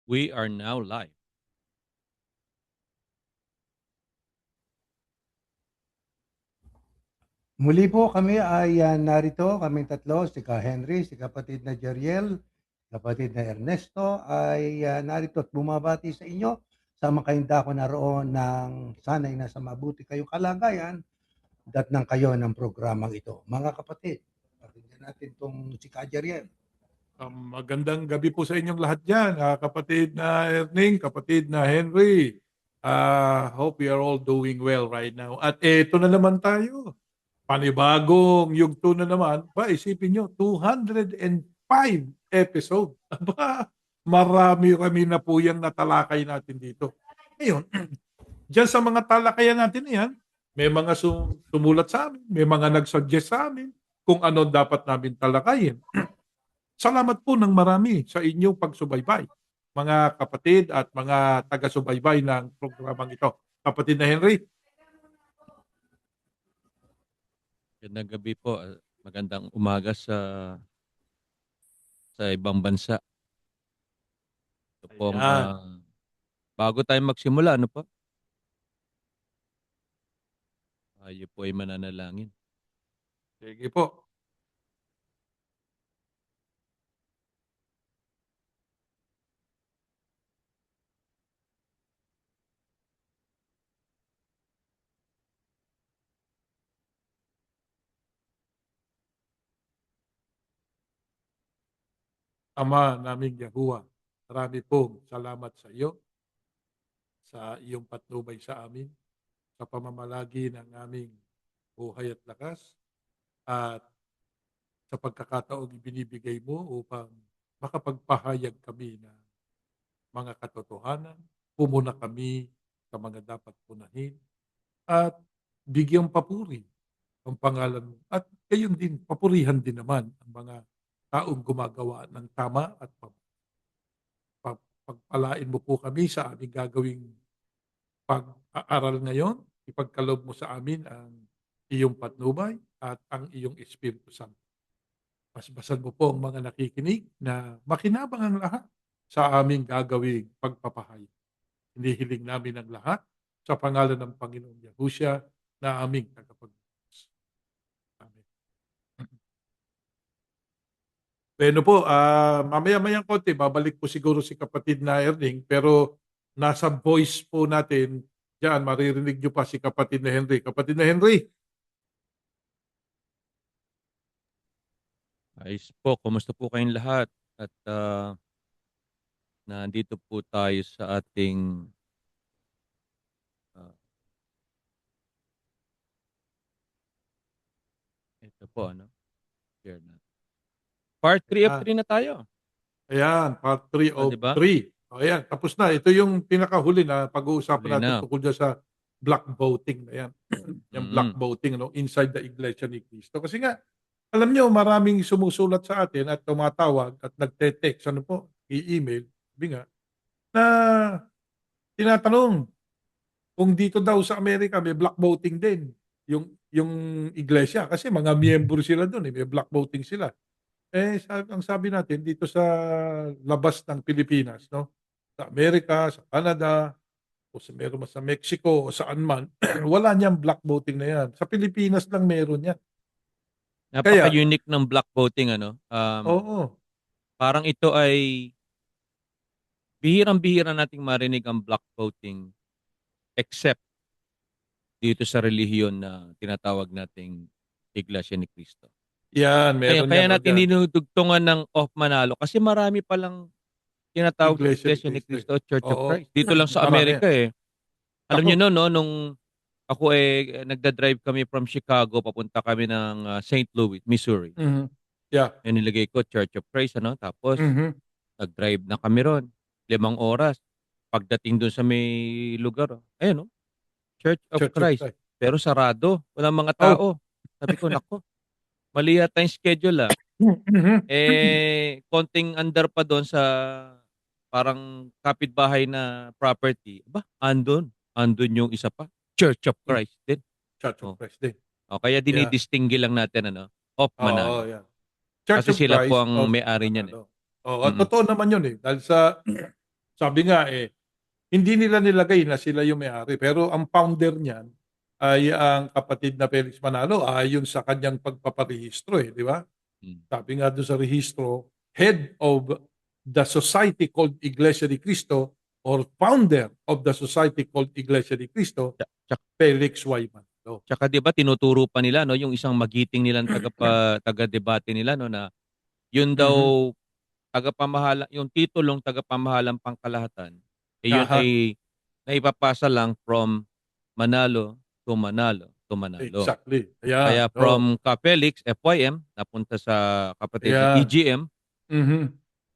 We are now live. Muli po kami ay narito, kaming tatlo, si Ka Henry, si kapatid na Jeriel, kapatid na Ernesto, ay narito at bumabati sa inyo. Sama kayong dako na roon ng sana'y nasa mabuti kayong kalagayan, datnang kayo ng programang ito. Mga kapatid, pakinggan natin itong si Ka Jeriel. Magandang gabi po sa inyong lahat dyan, kapatid na Erning, kapatid na Henry. Hope we are all doing well right now. At eto na naman tayo. Panibagong yugto na naman. Ba, isipin nyo, 205 episode. Aba, marami kami na po yung natalakay natin dito. Ngayon, dyan sa mga talakayan natin yan, may mga sumulat sa amin, may mga nagsuggest sa amin kung ano dapat namin talakayin. Salamat po ng marami sa inyong pagsubaybay, mga kapatid at mga taga-subaybay ng programang ito. Kapatid na Henry. Magandang gabi po. Magandang umaga sa ibang bansa. Ito pong, Ayan. bago tayo magsimula, ano po? Tayo po ay mananalangin. Sige po. Ama naming Yahuwah, marami pong salamat sa iyo, sa iyong patnubay sa amin, sa pamamalagi ng aming buhay at lakas, at sa pagkakataong ibinibigay mo upang makapagpahayag kami ng mga katotohanan, pumuna kami sa mga dapat punahin, at bigyang papuri ang pangalan mo. At gayon din, papurihan din naman ang mga taong gumagawa ng tama at pagpalain mo po kami sa aming gagawing pag-aaral ngayon. Ipagkaloob mo sa amin ang iyong patnubay at ang iyong Espiritu Santo. Basbasan mo po ang mga nakikinig na makinabang ang lahat sa aming gagawing pagpapahayag. Hinihiling namin ang lahat sa pangalan ng Panginoong Yahushua na aming tagapagligtas. Amen. Bueno po, mamaya-mayang konti, babalik po siguro si kapatid na Erning, pero nasa voice po natin, diyan maririnig nyo pa si kapatid na Henry. Kapatid na Henry, Ayos po, kumusta po kayong lahat? At nandito po tayo sa ating ah, ito po, ano? Share natin. Part 3 of ayan, 3 na tayo. ayan, part 3 Di of ba? 3. O ayan, tapos na. Ito yung pinakahuli na pag-uusapan Huli natin na. tungkol dyan sa black voting na yan. Yung black Mm-mm. voting inside the Iglesia ni Cristo. Kasi nga, alam nyo, maraming sumusulat sa atin at tumatawag at nagte-text, ano po, i-email, sabi nga, na tinatanong kung dito daw sa Amerika may black voting din yung iglesia kasi mga miyembro sila doon, may black voting sila. Ang sabi natin dito sa labas ng Pilipinas, no? Sa Amerika, sa Canada, o meron man sa Mexico o saan man, wala niyang black voting na yan. Sa Pilipinas lang meron yan. Kaya, Napaka-unique ng black voting, ano? oo, Parang ito ay bihirang-bihira nating marinig ang black voting except dito sa relihiyon na tinatawag nating Iglesia ni Cristo. yan, Kaya meron kaya yan o natin dyan. dinudugtungan ng Off Manalo kasi marami palang tinatawag na Iglesia ni Iglesia ni Cristo. Cristo, Church of Oo, Christ. Dito lang sa marami yan. Amerika eh. Alam niyo Ako, no, no, nung ako nagda-drive kami from Chicago papunta kami ng St. Louis, Missouri. mhm, yeah, Yung nilagay ko Church of Christ, ano? Tapos mhm, nag-drive na kami ron. 5 oras. Pagdating doon sa may lugar, ayun, no? Church of Church of Christ. Christ. Pero sarado. Walang mga Oh, tao. Sabi ko, nako, mali yata yung schedule ah. mhm. Konting andar pa doon sa parang kapitbahay na property. Ba, andun. Andun yung isa pa. Church of Christ din. Church of Oh. Christ din. O, kaya Yeah. dinidistinggi lang natin, ano, of Oo, Manalo. yeah. Church Kasi of sila po Christ ang of may-ari niyan eh. Manalo. Oo, Mm-mm. totoo naman yun eh. Dahil sa Sabi nga hindi nila nilagay na sila yung may-ari. Pero ang founder niyan ay ang kapatid na Felix Manalo ayon sa kanyang pagpaparehistro, di ba? Hmm. Sabi nga doon sa rehistro, head of the society called Iglesia ni Cristo or founder of the society called Iglesia ni Cristo, Felix Y. Manalo. Tsaka 'di ba tinuturo pa nila no yung isang magiting nilang taga-debate nila no na yun daw tagapamahala yung titulong tagapamahalang pangkalahatan yun Aha. ay naipapasa lang from Manalo to Manalo to Manalo. Exactly. Ayan. Kaya from Ka-Felix FYM napunta sa kapatid na Ayan. EGM, Mhm.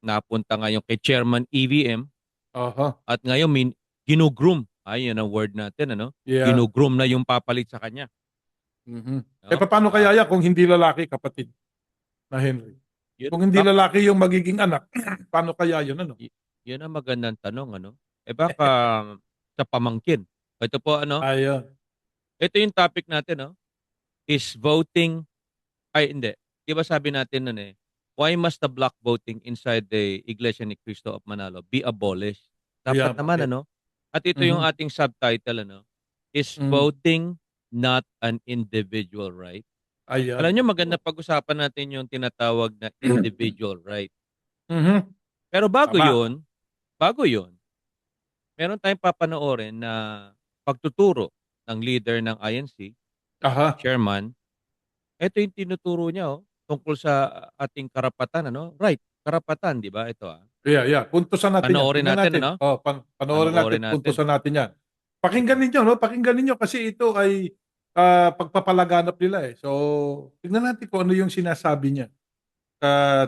napunta ngayon kay Chairman EVM Aha. at ngayon ginugroom. Ay, yun ang word natin ano. Yeah. Ginugroom na yung papalit sa kanya. Mhm. No? Paano kaya yan kung hindi lalaki, kapatid na Henry? Yun, Kung hindi lalaki yung magiging anak, paano kaya yun? Ano? yun ang magandang tanong ano. Baka sa pamangkin. Ito po ano, Ayun. ito yung topic natin no. Is voting ay hindi. 'Di ba sabi natin nun why must the block voting inside the Iglesia ni Cristo of Manalo be abolished? Dapat Yeah, naman bakit? ano. At ito yung ating subtitle ano, is voting not an individual right. Ayan. Alam niyo maganda pag-usapan natin yung tinatawag na individual right. Mhm. Pero Tama. bago 'yun, meron tayong papanoorin na pagtuturo ng leader ng INC, Aha. chairman. Ito yung tinuturo niya tungkol sa ating karapatan ano? Right, karapatan 'di ba ito Yeah. Puntusan natin yan. Panoorin Tingnan natin natin. ano? Panoorin natin. Panoorin natin. Puntusan natin yan. Pakinggan ninyo, no? Pakinggan ninyo kasi ito ay pagpapalaganap nila. So, tingnan natin kung ano yung sinasabi niya.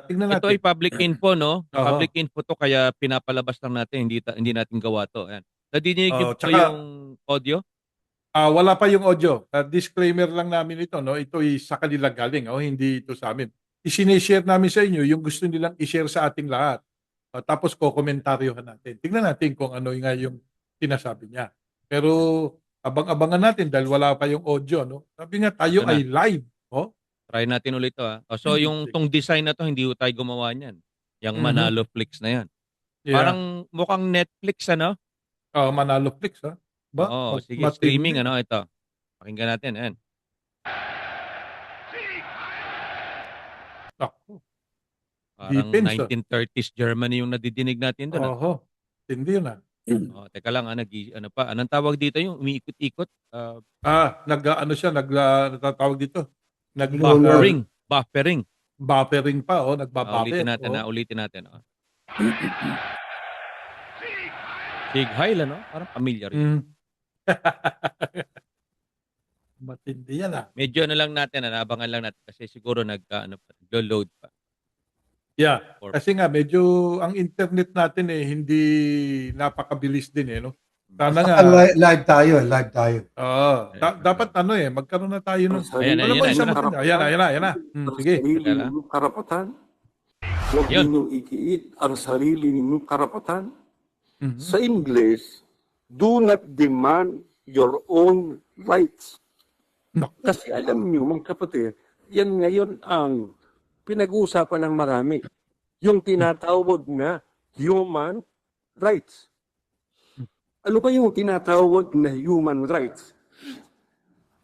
Tingnan Ito natin. ay public info no? Aha. Public info to kaya pinapalabas lang natin, hindi natin gawa to. Ayan. Nadidinig niyo ba Tsaka, yung audio? wala pa yung audio. Disclaimer lang namin ito, no? Ito ay sa kanila galing, hindi ito sa amin. Isinishare namin sa inyo yung gusto nilang i-share sa ating lahat. Tapos komentaryohan natin. Tingnan natin kung ano nga yung sinasabi niya. Pero abang-abangan natin dahil wala pa yung audio, no? Sabi nga tayo Ito na. ay live. Try natin ulit to So yung tong design na to hindi ko tayo gumawa niyan. Yung Manalo Flix na yan. Yeah. Parang mukhang Netflix ano? Manalo Flix, ha? Oo, sige, streaming ano ito. Pakinggan natin, ayan. Parang Defense, 1930s Germany yung nadidinig natin doon. Hindi na. Teka lang, anong tawag dito yung umiikot-ikot? Natatawag dito. Buffering. Buffering pa, nagbabuffer. Ulitin natin. Big Heil, ano? Parang familiar rin. Matindi yan, Medyo lang natin, abangan lang natin kasi siguro nag-load pa. Yeah, kasi nga medyo ang internet natin hindi napakabilis din no. Sana nga live tayo. dapat magkaroon na tayo ng Ayan na. Sige. Sarili ninyong karapatan. Huwag ninyong ikiit ang sarili ninyong karapatan. Sa English, do not demand your own rights. Kasi alam niyo, mga kapatid, yan ngayon ang pinag-uusapan ng marami. Yung tinatawag na human rights. Ano ba yung tinatawag na human rights?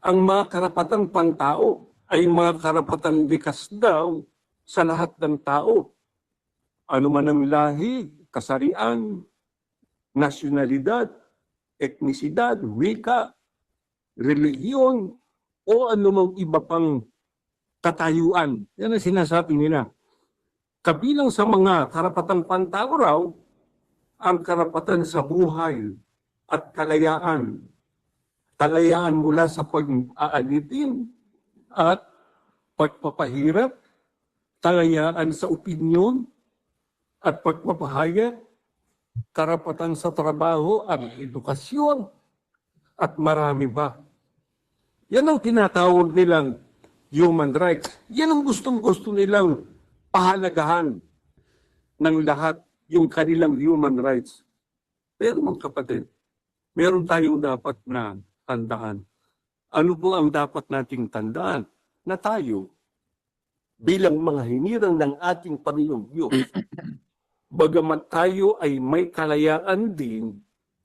Ang mga karapatang pangtao ay mga karapatang likas daw sa lahat ng tao. Ano man ang lahi, kasarian, nasyonalidad, etnisidad, wika, relihiyon, o anumang iba pang katayuan. Yan ang sinasabi nila. Kabilang sa mga karapatang pantao raw, ang karapatan sa buhay at kalayaan. Kalayaan mula sa pag-aalitin at pagpapahirap, kalayaan sa opinyon at pagpapahayag, karapatan sa trabaho at edukasyon, at marami ba. Yan ang tinatawag nilang human rights. Yan ang gustong-gusto nilang pahalagahan ng lahat yung kanilang human rights. Pero mga kapatid, meron tayong dapat na tandaan. Ano po ang dapat nating tandaan? Na tayo, bilang mga hinirang ng ating Panginoong Diyos, bagamat tayo ay may kalayaan din,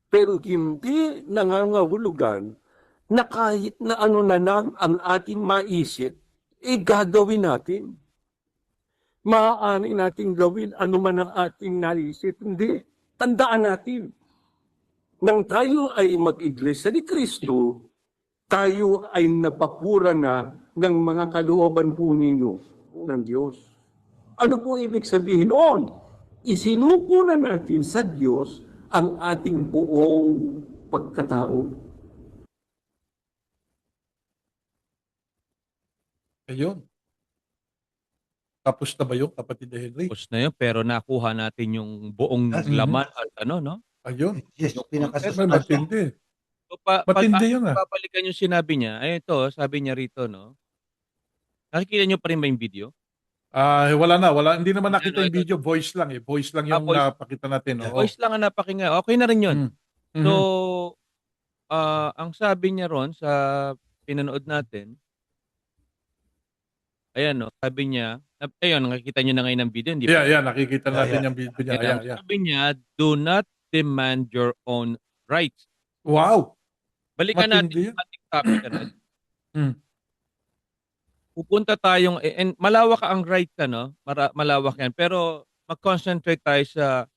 pero hindi nangangahulugan na kahit na ano na lang ang ating maisip, gagawin natin. Maaari nating gawin ano man ang ating naisip. Hindi. Tandaan natin, nang tayo ay mag-iglesia ni Kristo, tayo ay napakura na ng mga kalooban po ninyo ng Diyos. Ano po ibig sabihin noon? Isinuko na natin sa Diyos ang ating buong pagkatao. Ayun. Tapos na ba yung kapatid na Henry? Tapos na yun, pero nakuha natin yung buong Mhm. laman at ano, no? Ayun. Yes, Yung Ay, pinakasustansya. matindi. So, Matindi yun ah. babalikan yung sinabi niya, ay ito, sabi niya rito, no? Nakikita niyo pa rin ba yung video? Wala na, wala. Hindi naman nakita Ano, yung video, voice lang eh. Voice lang yung voice. napakita natin. Oo. Voice lang ang napakinggan. Okay na rin yun. Mm. So, Mhm. ang sabi niya ron sa pinanood natin, ayan, no? Sabi niya, ayun, nakikita niyo na ngayon ng video, hindi ba? Yeah, nakikita natin Yeah. yung video niya. Ayan, Yeah. sabi niya, do not demand your own rights. Wow. Balikan natin Matindi yung ating topic. Ano? Mm. Pupunta tayong, and malawak ang rights, ano? Malawak yan. Pero mag-concentrate tayo sa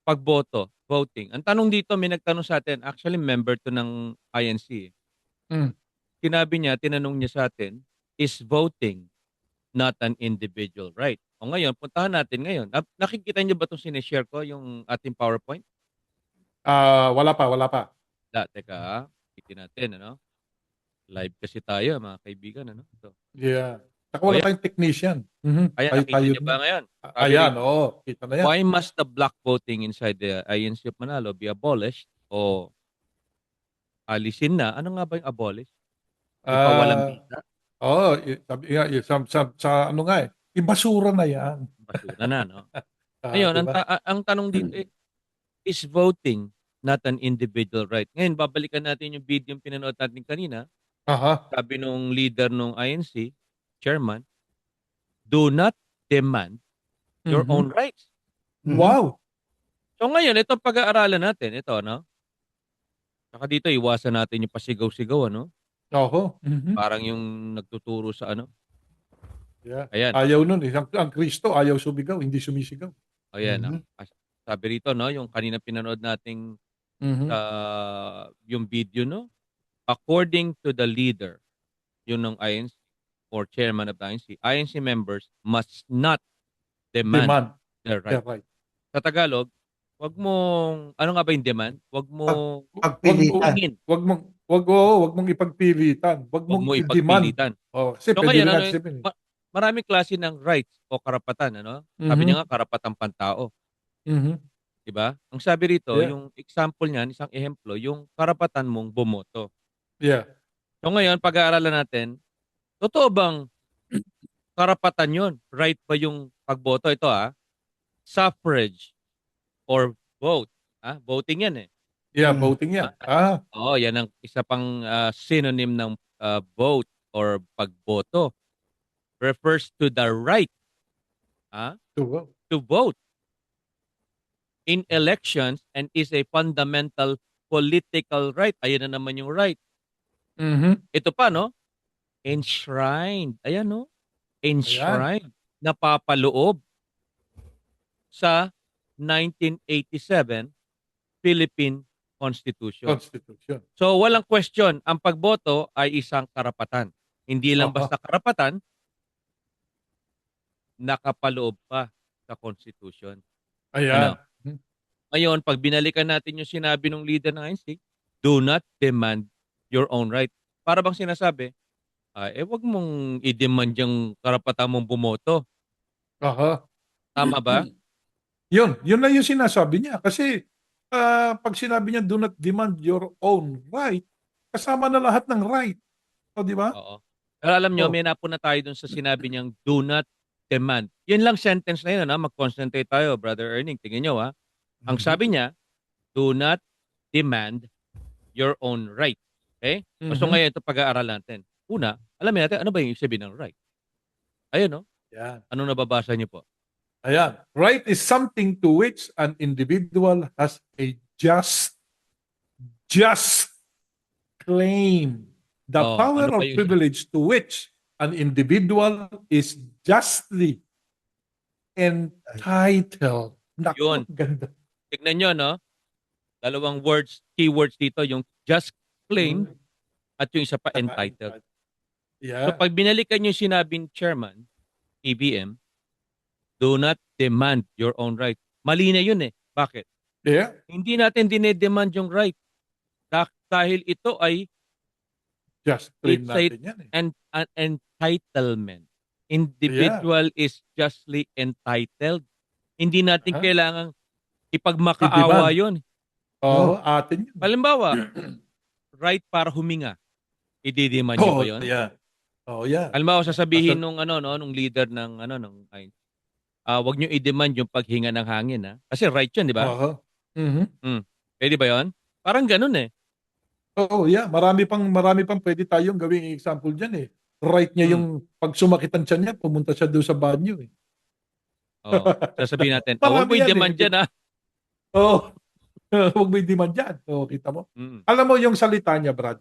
pagboto, voting. Ang tanong dito, may nagtanong sa atin, actually member to ng INC. Mm. Sinabi niya, tinanong niya sa atin, is voting not an individual right? O ngayon, puntahan natin ngayon. Nakikita niyo ba itong sinishare ko, yung ating PowerPoint? Wala pa. Teka, kitin natin, ano? Live kasi tayo, mga kaibigan, ano? So, Yeah. Saka wala tayong technician. Mhm. ayan, nakita Tayo niyo ba ngayon? Sabi Ayan, rito, oo. Kita na yan. why must the block voting inside the INC of Manalo be abolished o alisin na? Ano nga ba yung abolish? Ipawalang Ah, bisa? sabi nga, sa ano nga eh. Ibasura na yan. Basura na, no? Ngayon, Diba? ang tanong dito is voting not an individual right? Ngayon, babalikan natin yung video yung pinanood natin kanina. Aha. Sabi nung leader ng INC, chairman, do not demand your Mhm. own rights. Wow. So ngayon, ito pag-aaralan natin. Ito, no? Saka dito, iwasan natin yung pasigaw-sigaw, ano? Oho. Mhm. Parang yung nagtuturo sa ano. Yeah. Ayan. Ayaw nun eh. Ang Kristo, ayaw sumigaw, hindi sumisigaw. Ayan, Mhm. sabi rito, no? Yung kanina pinanood nating Mhm. yung video, no? According to the leader, yun ng INC or chairman of the INC members must not demand Demand. their Yeah, right. right. Sa Tagalog, wag mong, ano nga ba yung demand? Wag mong Pagpilitan. Wag mong ipagpilitan. Wag wag mong mo i-demand. ipagpilitan. Kasi So pwede ngayon, rin ano, natin sabihin. maraming klase ng rights o karapatan, ano? Sabi Mhm. niya nga, karapatang pantao. Mhm. Diba? Ang sabi rito, Yeah. yung example niyan, isang ehemplo, yung karapatan mong bumoto. Yeah. So ngayon, pag-aaralan natin, totoo bang karapatan yun? Right ba yung pagboto? Ito suffrage or vote. Voting yan eh. Yeah, Mm. voting yan. Oo, yan ang isa pang synonym ng vote or pagboto. Refers to the right to vote in elections and is a fundamental political right. Ayan na naman yung right. Mhm. Ito pa, no? Enshrined. Ayan, no? Enshrined. Napapaloob sa 1987 Philippine Constitution. So, walang question. Ang pagboto ay isang karapatan. Hindi lang basta karapatan, nakapaloob pa sa Constitution. Ayan. Ngayon, pag binalikan natin yung sinabi ng leader ng INC, do not demand your own right. Para bang sinasabi, wag mong i-demand yung karapatan mong bumoto. Aha. Tama ba? Yun na yung sinasabi niya. Kasi pag sinabi niya, do not demand your own right, kasama na lahat ng right. O, di ba? Oo. Pero alam nyo, may napuna tayo dun sa sinabi niyang do not demand. Yun lang sentence na yun. Mag-concentrate tayo, Brother Erning. Tingnan nyo, Ang sabi niya, do not demand your own right. Okay? So ngayon, ito pag-aaral natin. Una, alamin natin, ano ba yung ibig sabihin ng right? Ayun, no? Yan. Anong nababasa niyo po? Ayan. Right is something to which an individual has a just claim. The Oh, power ano pa or yung privilege to which an individual is justly entitled. Naku, yun. ganda. Tignan nyo, no? Dalawang words, keywords dito, yung just claim at yung isa pa entitled. So Yeah. pag binalikan yung sinabing chairman, EBM, do not demand your own right. Mali na yun eh. Bakit? Yeah. Hindi natin dinedemand yung right. Dahil ito ay Just claim it's a, natin yan eh. an entitlement. Individual is justly entitled. Hindi natin Aha. kailangang ipagmakaawa I-demand. yun. Oo, atin yun. Halimbawa, right para huminga. I-demand nyo Oo, ba yun? yeah. Oh, yeah. Halimbawa, sasabihin nung nung leader ng wag niyo i-demand yung paghinga ng hangin ha. Kasi right 'yun, di ba? Oo. Mhm. Mm. Pwede ba 'yon? Parang ganoon eh. Oo, yeah. Marami pang pwede tayong gawing example diyan eh. Right niya Mm. yung pag sumakit ang tiyan niya, pumunta siya doon sa banyo eh. Oh, sasabihin natin, wag mo Marami yan i-demand eh. diyan ha. Oo. Huwag mo i-demand yan. Oo, kita mo. Mm. Alam mo yung salita niya, Brad.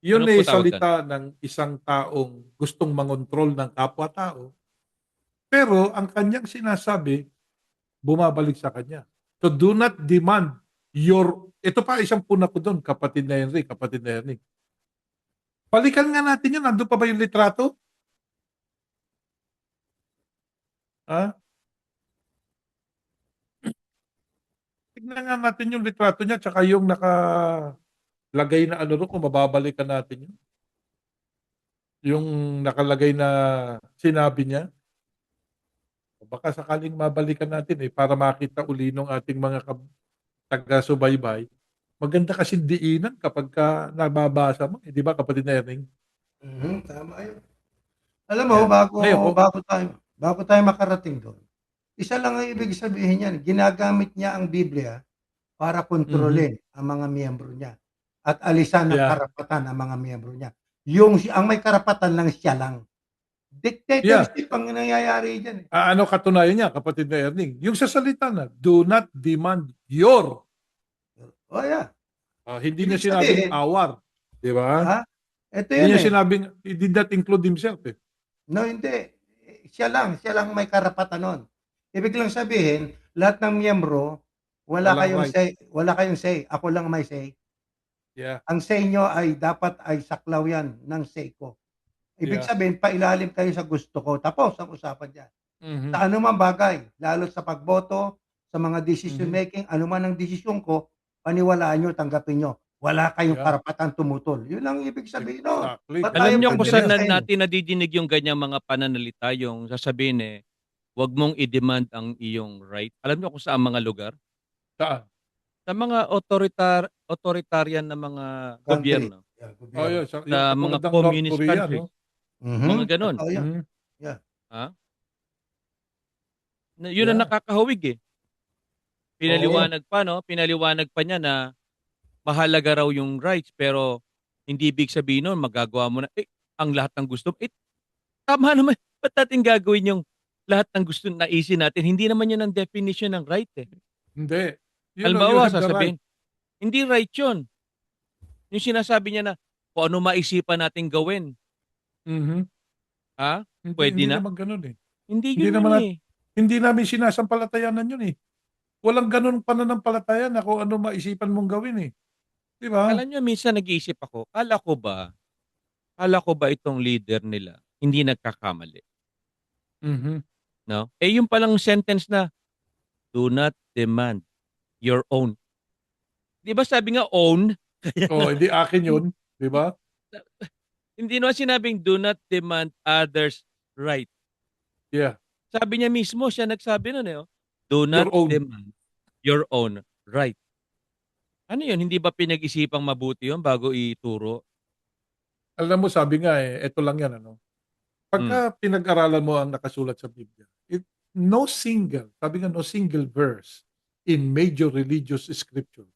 Yun Ano eh po tawag doon? salita ng isang taong gustong mangontrol ng kapwa-tao. Pero ang kanyang sinasabi, bumabalik sa kanya. So do not demand ito pa isang puna ko doon, kapatid na Henry, kapatid na Henry. Balikan nga natin yun, nandun pa ba yung litrato? Ha? Tignan nga natin yung litrato niya, tsaka yung nakalagay na ano ro, kung mababalikan natin yun. Yung nakalagay na sinabi niya. Baka sakaling mabalikan natin eh, para makita uli ng ating mga taga-subaybay. Maganda kasi diinan kapag ka nababasa mo. Eh, di ba, kapatid na Erning? Tama yun. Alam mo, Yan. Ngayon po, bago tayo makarating doon, isa lang ang ibig sabihin niyan, ginagamit niya ang Biblia para kontrolin ang mga miyembro niya at alisan ng yeah. karapatan ang mga miyembro niya. Ang may karapatan lang siya lang. Dictatorship ang nangyayari diyan eh. Ano katunayan niya, kapatid na Erning? Yung sa salita na, do not demand your. Oh yeah. Hindi Ibig niya sinabing sabihin, our. Di ba? ha? Ito Hindi yan niya eh. sinabing, he did not include himself eh. No, hindi. Siya lang may karapatan nun. Ibig lang sabihin, lahat ng miyembro, wala Walang kayong right. say. Wala kayong say. Ako lang may say. Yeah. Ang say nyo ay dapat ay saklaw yan ng say ko. Ibig Yeah. sabihin, pailalim kayo sa gusto ko. Tapos ang usapan dyan. Mhm. Sa anumang bagay, lalo sa pagboto, sa mga decision making, anuman ang desisyon ko, paniwalaan nyo, tanggapin nyo. Wala kayong Yeah. karapatan tumutol. Yun lang ibig sabihin nun. Exactly. Ba't Alam tayo niyo kung saan pagdiriwangsahin? natin nadidinig yung ganyang mga pananalita, yung sasabihin eh, wag mong i-demand ang iyong right. Alam niyo kung saan mga lugar? Saan? Sa mga authoritarian na mga Country. gobyerno. Yeah, Oh, gobyerno. yeah. Sa Yung mga katulad ng communist North Korea, countries. no? Mga ganon. Totoo yan. Mhm. Ha? Yun ang Yeah. nakakahawig eh. Pinaliwanag pa niya na mahalaga raw yung rights pero hindi ibig sabihin nun magagawa mo na ang lahat ng gusto. Tama naman. Ba't natin gagawin yung lahat ng gusto na naisin natin? Hindi naman yun ang definition ng right eh. Hindi. You Halimbawa, have the right. sasabihin, hindi right yun. Yung sinasabi niya na kung ano maisipan natin gawin. Mhm. Ha? Hindi, Pwede hindi na? naman ganun eh. Hindi Hindi yun naman yun eh. Hindi namin sinasampalatayanan yun eh. Walang ganun pananampalataya na kung ano maisipan mong gawin eh. Di ba? Alam niyo, minsan nag-iisip ako, kala ko ba itong leader nila hindi nagkakamali? Mhm. No? Yung palang sentence na, do not demand your own. Di ba sabi nga own? Oh, hindi akin yun. Di ba? Hindi naman sinabing do not demand others' right. Yeah. Sabi niya mismo, siya nagsabi nun eh. Do Your not own. demand your own right. Ano yun? Hindi ba pinag-isipang mabuti yun bago ituro? Alam mo, sabi nga eh, ito lang yan ano. Pagka pinag-aralan mo ang nakasulat sa Biblia, sabi nga no single verse in major religious scripture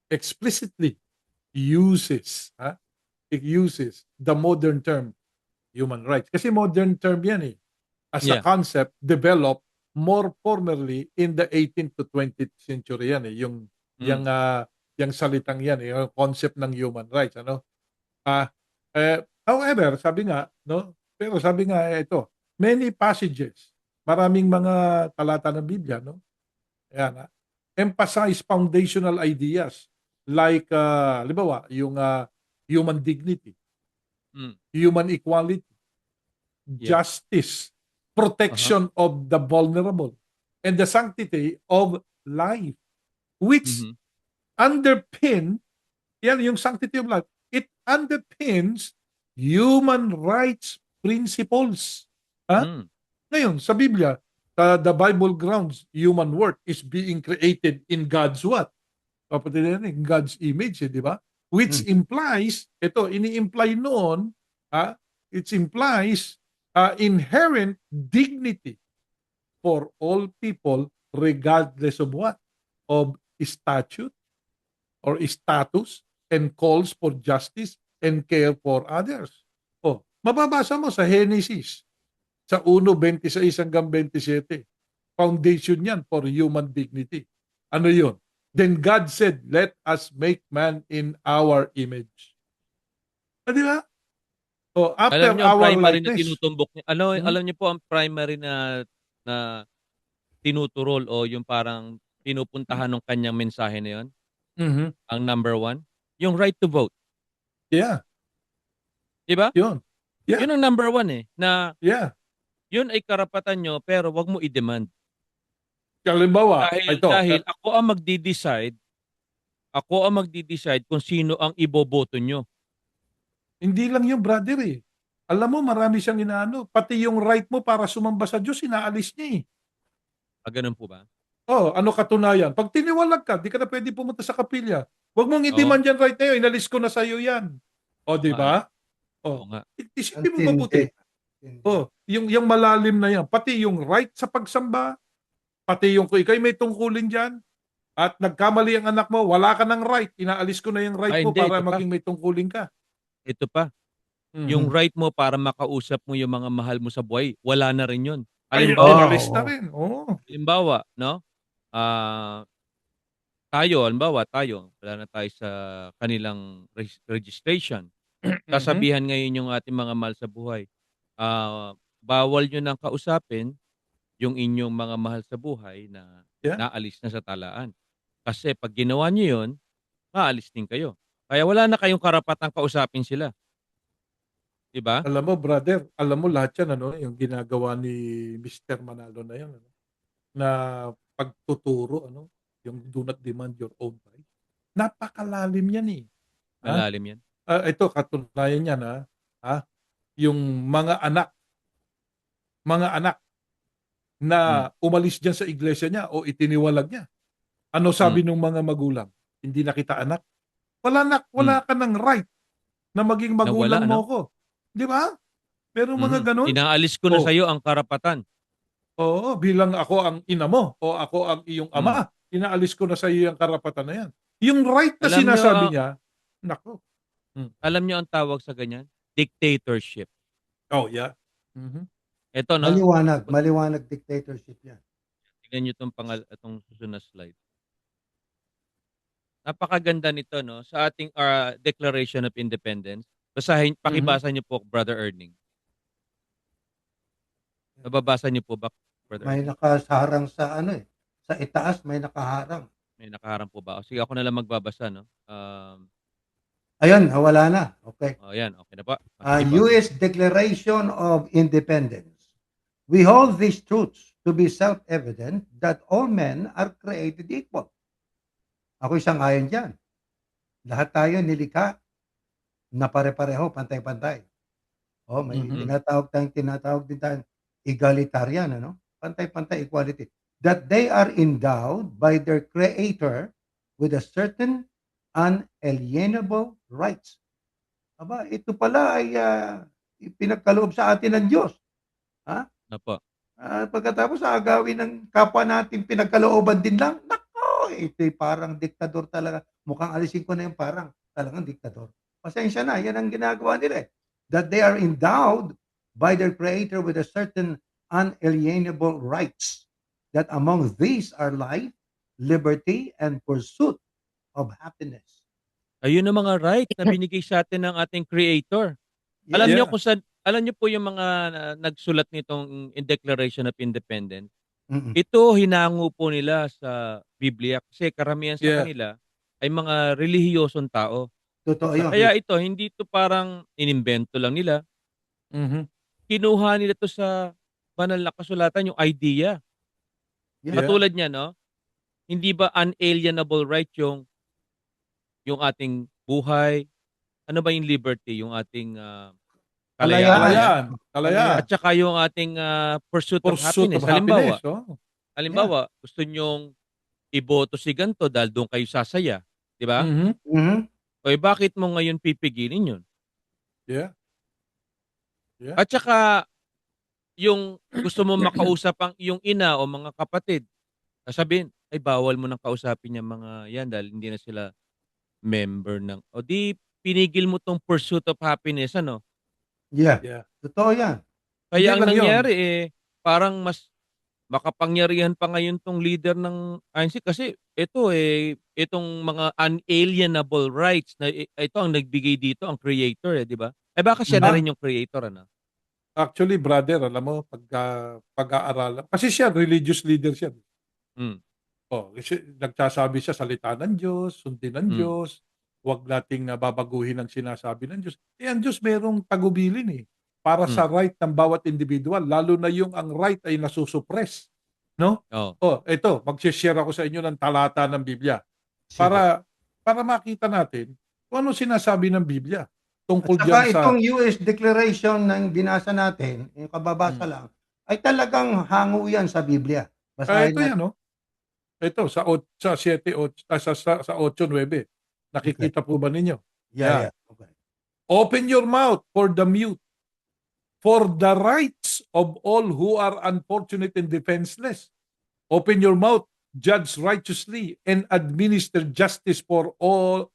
explicitly it uses the modern term human rights. Kasi modern term yan eh. As a Yeah. concept developed more formerly in the 18th to 20th century yan eh, yung salitang yan eh, yung concept ng human rights, ano? However, sabi nga, no? Pero sabi nga ito, many passages, maraming mga talata ng Biblia, no? Ayan, emphasize foundational ideas like halimbawa, yung human dignity, Mm. human equality, Yeah. justice, protection of the vulnerable, and the sanctity of life, which Mhm. underpin, yan yung sanctity of life, it underpins human rights principles. Ha? Mm. Ngayon, sa Biblia, the Bible grounds human worth is being created in God's what? Kapatid yan, in God's image, di ba? Which implies, ito, ini-imply noon, it implies inherent dignity for all people regardless of what? Of statute or status, and calls for justice and care for others. Mababasa mo sa Genesis, sa 1:26 hanggang 27. Foundation yan for human dignity. Ano yun? Then God said, let us make man in our image. Di ba? After Alam niyo ang our primary na likeness. tinutumbok niya. Alam niyo po ang primary na tinuturol o yung parang pinupuntahan ng kanyang mensahe na 'yon, Mhm. ang number 1, yung right to vote, Yeah, 'di ba? yun. Yeah, 'Yun ang number 1 eh, na yeah. 'yun ay karapatan niyo pero 'wag mo i-demand. Halimbawa, Dahil ito, dahil ako ang magde-decide kung sino ang iboboto niyo. hindi lang yung brother eh. Alam mo, marami siyang inaano. Pati yung right mo para sumamba sa Diyos, inaalis niya eh. Gano'n po ba? Ano katunayan? Pag tiniwalag ka, di ka na pwede pumunta sa kapilya. Huwag mong Oo, i-demand yan right na yun. Inalis ko na sa'yo yan. Di nga, ba? oo nga. Isipin mo Antindi. mabuti. Yung malalim na yan. Pati yung right sa pagsamba, pati yung kung ikay may tungkulin dyan, at nagkamali ang anak mo, wala ka ng right. Inaalis ko na yung right Ay mo hindi, para ito pa, maging may tungkulin ka. ito pa. Mhm. Yung right mo para makausap mo yung mga mahal mo sa buhay, wala na rin 'yun. Ay, Halimbawa, inalis na rin. halimbawa, 'no? Ah, tayo, wala na tayo sa kanilang registration. Mhm. Sasabihan ngayon yung ating mga mahal sa buhay, bawal niyo ng kausapin yung inyong mga mahal sa buhay na Yeah. naalis na sa talaan. Kasi 'pag ginawa niyo 'yun, aalis din kayo. Kaya wala na kayong karapatang kausapin sila, 'di ba? Alam mo, brother, alam mo lahat yan, yung ginagawa ni Mr. Manalo na yan, na pagtuturo, yung do not demand your own right. Napakalalim yan eh. Ha? Malalim 'yan. Ito, katunayan yan, yung mga anak Hmm, na umalis dyan sa iglesia niya o itiniwalag niya. Ano hmm, sabi ng mga magulang? Hindi na kita anak. hmm. Wala ka ng right na maging Nawala magulang mo 'no? ko. Di ba? Pero mga Mhm. ganun. Inaalis ko na Oh, sa'yo ang karapatan. Oo, bilang ako ang ina mo o ako ang iyong Hmm. ama, inaalis ko na sa iyo yung karapatan na yan. Yung right na Alam niyo sinasabi ang niya, nako. alam niyo ang tawag sa ganyan? Dictatorship. Yeah. Mhm. Eto 'no, Maliwanag dictatorship yan. tingnan niyo 'tong susunod na slide. Napakaganda nito 'no, sa ating, Declaration of Independence. Mhm. Pakibasa niyo po, Brother Erning. Nababasa niyo po ba, Brother May Erning? nakaharang sa sa itaas may nakaharang. May nakaharang po ba? O sige, ako na lang magbabasa 'no. Ayun, nawala na. Okay. Yan, okey na po. Sige po. US Declaration of Independence. We hold these truths to be self-evident that all men are created equal. Ako isang ayon dyan. Lahat tayo nilikha na pare-pareho, pantay-pantay. May Mhm. tinatawag din tayong egalitarian, Pantay-pantay, equality. That they are endowed by their creator with a certain unalienable rights. Aba, ito pala ay ipinagkaloob sa atin ng Diyos. Ha? Opo. Pagkatapos agawin ng kapwa natin pinagkalooban din lang, nako, ito'y parang diktador talaga. Mukhang alisin ko na yung parang talagang diktador. Pasensya na, yan ang ginagawa nila eh. That they are endowed by their creator with a certain unalienable rights. that among these are life, liberty, and pursuit of happiness. Ayun ang mga right na binigay sa atin ng ating Creator. Alam Yes. niyo Yeah. kung saan, alam niyo po yung mga nagsulat nitong in Declaration of Independence. Mm-mm. Ito hinango po nila sa Biblia kasi karamihan sa Yeah. kanila ay mga relihiyosong tao. Totoo yun. Kaya ito, hindi ito parang inimbento lang nila. Mhm. Kinuha nila ito sa banal na kasulatan, yung idea. Yeah. Katulad niya, no? Hindi ba unalienable right yung ating buhay? Ano ba yung liberty? Yung ating kalayaan. Kalayaan. Kalayaan. At saka yung ating pursuit of Pursuit happiness. of happiness. Halimbawa, gusto nyong iboto si ganito dahil doon kayo sasaya. Di ba? Mhm. Mhm. O bakit mo ngayon pipigilin yun? Yeah. At saka, yung gusto mo makausap ang iyong ina o mga kapatid, sasabihin, ay bawal mo nang kausapin yung mga yan dahil hindi na sila member ng, o di pinigil mo tong pursuit of happiness, ano? Yeah. Yeah. Totoo yan. Kaya Hindi ang lang yun. nangyari parang mas makapangyarihan pa ngayon tong leader ng ANC kasi itong mga unalienable rights na ito ang nagbigay dito, ang creator, di ba? Baka siya na rin yung creator, ano? Actually, brother, alam mo, pag-aaralan. Kasi siya, religious leader siya. Mm. Kasi nagsasabi siya, salita ng Diyos, sundin ng Diyos, huwag nating babaguhin ang sinasabi ng Diyos. Ang Diyos merong tagubilin para sa right ng bawat individual, lalo na yung ang right ay nasusuppress. No? Ito, mag-share ako sa inyo ng talata ng Biblia para makita natin kung ano sinasabi ng Biblia tungkol At saka diyan sa itong US Declaration ng binasa natin, yung kababasa lang, ay talagang hango yan sa Biblia. Basahin ito natin. yan, no? Ito sa 7 sa 8:9. Nakikita po ba ninyo? Yeah. Okay. Open your mouth for the mute, for the rights of all who are unfortunate and defenseless. Open your mouth, judge righteously, and administer justice for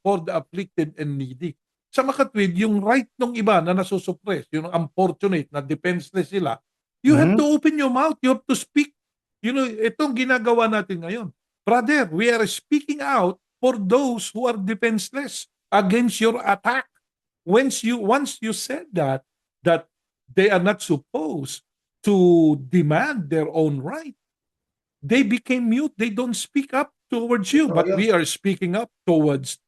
the afflicted and needy. Sa makatwid, yung right ng iba na nasusuppress, yung unfortunate na defenseless sila, you have to open your mouth, you have to speak. Itong ginagawa natin ngayon. Brother, we are speaking out for those who are defenseless against your attack. Once you said that they are not supposed to demand their own right, they became mute. They don't speak up towards you, but we are speaking up towards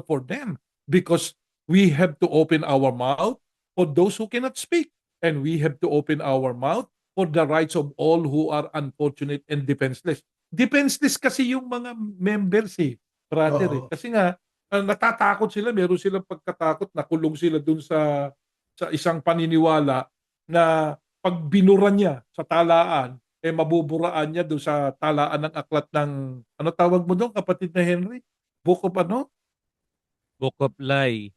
for them, because we have to open our mouth for those who cannot speak, and we have to open our mouth for the rights of all who are unfortunate and defenseless. Defenseless kasi yung mga members brother. Kasi nga natatakot sila, meron silang pagkatakot, nakulong sila dun sa isang paniniwala na pag binura niya sa talaan, mabuburaan niya doon sa talaan ng aklat ng, ano tawag mo doon, kapatid na Henry? Book of ano? Book of Lie.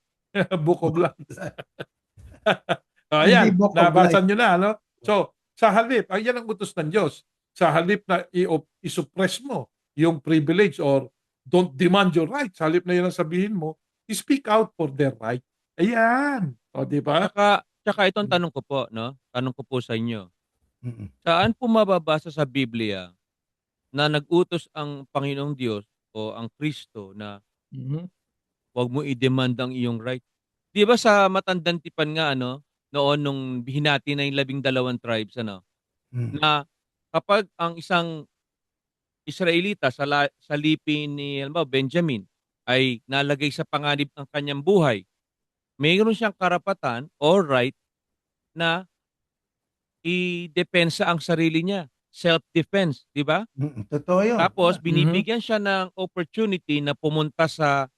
Book of Lies. Hindi Ayan, Book of nabasa Lies. nyo na, no? So, sa halip, yan ang utos ng Diyos. Sa halip na i-suppress mo yung privilege or don't demand your rights, sa halip na yun ang sabihin mo, speak out for their right. Ayan. O, di ba? Tsaka itong tanong ko po, no? Tanong ko po sa inyo. Mm-mm. Saan po mababasa sa Biblia na nag-utos ang Panginoong Diyos o ang Kristo na huwag mo i-demand ang iyong right? Di ba sa matandang tipan nga, noon nung hinati na yung 12 tribes, na kapag ang isang Israelita sa lipi ni Benjamin ay nalagay sa panganib ang kanyang buhay, mayroon siyang karapatan or right na i-depensa ang sarili niya. Self-defense, di ba? Totoo yun. Tapos, binibigyan siya ng opportunity na pumunta sa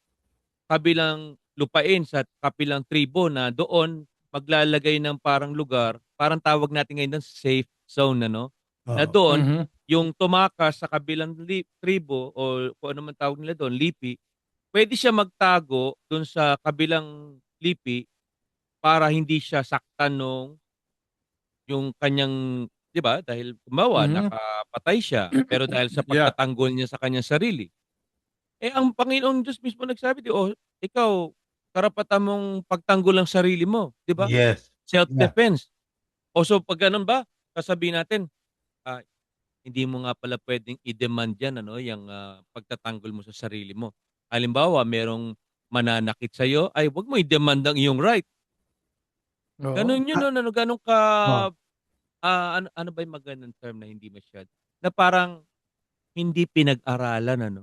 kabilang lupain, sa kabilang tribo na doon maglalagay ng parang lugar, parang tawag natin ngayon safe zone, na doon, yung tumakas sa kabilang tribo o kung ano man tawag nila doon, lipi, pwede siya magtago doon sa kabilang lipi para hindi siya saktan nung yung kanyang, di ba? Dahil kumbawa, nakapatay siya, pero dahil sa pagtatanggol niya sa kanyang sarili. Ang Panginoong Diyos mismo nagsabi, ikaw, karapatan mong pagtanggol ang sarili mo, di ba? Yes. Self-defense. O so, pag ganun ba, sasabihin natin, hindi mo nga pala pwedeng i-demand yan, ano, yung pagtatanggol mo sa sarili mo. Halimbawa, merong mananakit sa'yo, ay wag mo i-demand ang iyong right. Oo. Ganun yun, no? Ano, ganun ka, Oh. ano ba yung magandang term na hindi masyad? Na parang hindi pinag-aralan, ano?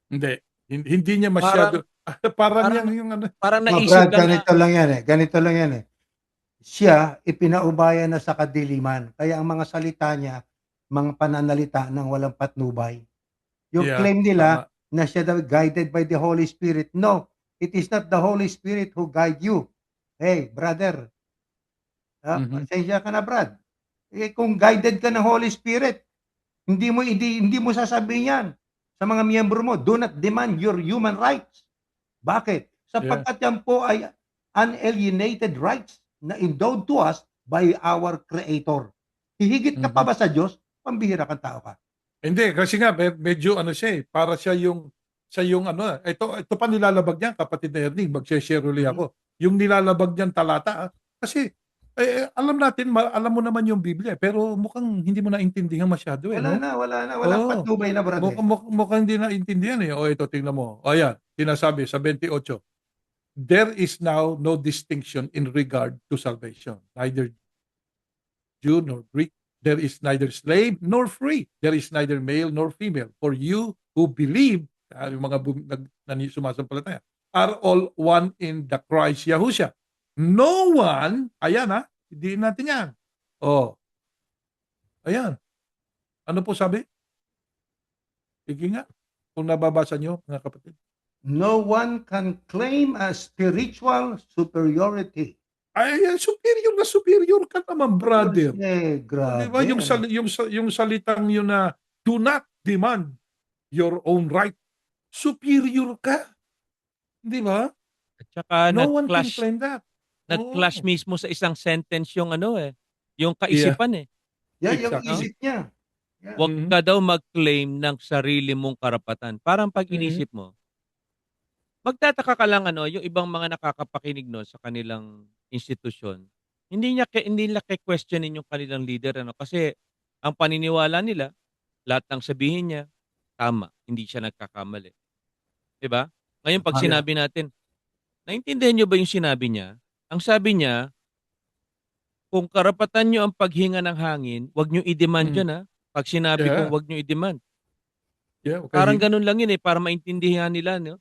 Hindi. Hindi niya Parang, masyado parang parang, yan yung ano. parang Oh, naisip Brad, lang na, ganito lang yan eh. Ganito lang yan eh. Siya, ipinaubaya na sa kadiliman. Kaya ang mga salita niya, mga pananalita ng walang patnubay. Yung Yeah, claim nila tama. na siya daw guided by the Holy Spirit. No, it is not the Holy Spirit who guide you. Hey, brother, Mhm. pasensya ka na, Brad. Eh, kung guided ka ng Holy Spirit, hindi mo sasabihin yan sa mga miyembro mo. Do not demand your human rights. Bakit? Yeah. Sapagkat yan po ay unalienated rights na endowed to us by our Creator. Hihigit ka pa Mhm. ba sa Diyos? Pambihira kang tao ka. Hindi kasi nga medyo ano siya para siya yung ano, ito pa nilalabag niya kapatid na Ernie, magse-share uli Mhm. ako. Yung nilalabag niyang talata kasi alam natin alam mo naman yung Biblia pero mukhang hindi mo naintindihan masyado no? Wala na, walang Oo. patnubay na, Brad eh. Mukhang hindi naintindihan ito tingnan mo. O ayan, sinasabi sa 28. There is now no distinction in regard to salvation. Neither Jew nor Greek. There is neither slave nor free. There is neither male nor female. For you who believe, yung mga sumasampalataya, are all one in the Christ Yahushua. No one, ayan hindi natin yan. Oh, ayan. Ano po sabi? Sige nga, kung nababasa nyo, mga kapatid. No one can claim a spiritual superiority. Ay, superior ka naman, brother. Di ba? Grabe. Ano? Yung salitang yun na, do not demand your own right. Superior ka. Di ba? at saka No one can claim that. nag-clash Oo. mismo sa isang sentence yung ano yung Yeah, kaisipan Yan yung no? exactly. isip niya. Yan. Huwag Mhm. ka daw mag-claim ng sarili mong karapatan. Parang pag Mhm. inisip mo, magtataka ka lang yung ibang mga nakakapakinig no sa kanilang institusyon. Hindi nila ke-questionin yung kanilang leader kasi ang paniniwala nila lahat ng sabihin niya tama, hindi siya nagkakamali, 'di ba? Ngayon pag Ah, Yeah. sinabi natin, naintindihan niyo ba yung sinabi niya? Ang sabi niya, kung karapatan niyo ang paghinga ng hangin, 'wag niyo i-demand Mhm. 'yan Pag sinabi kong Yeah. 'wag niyo i-demand, Yeah, okay. parang gano'n lang 'yun para maintindihan nila 'no.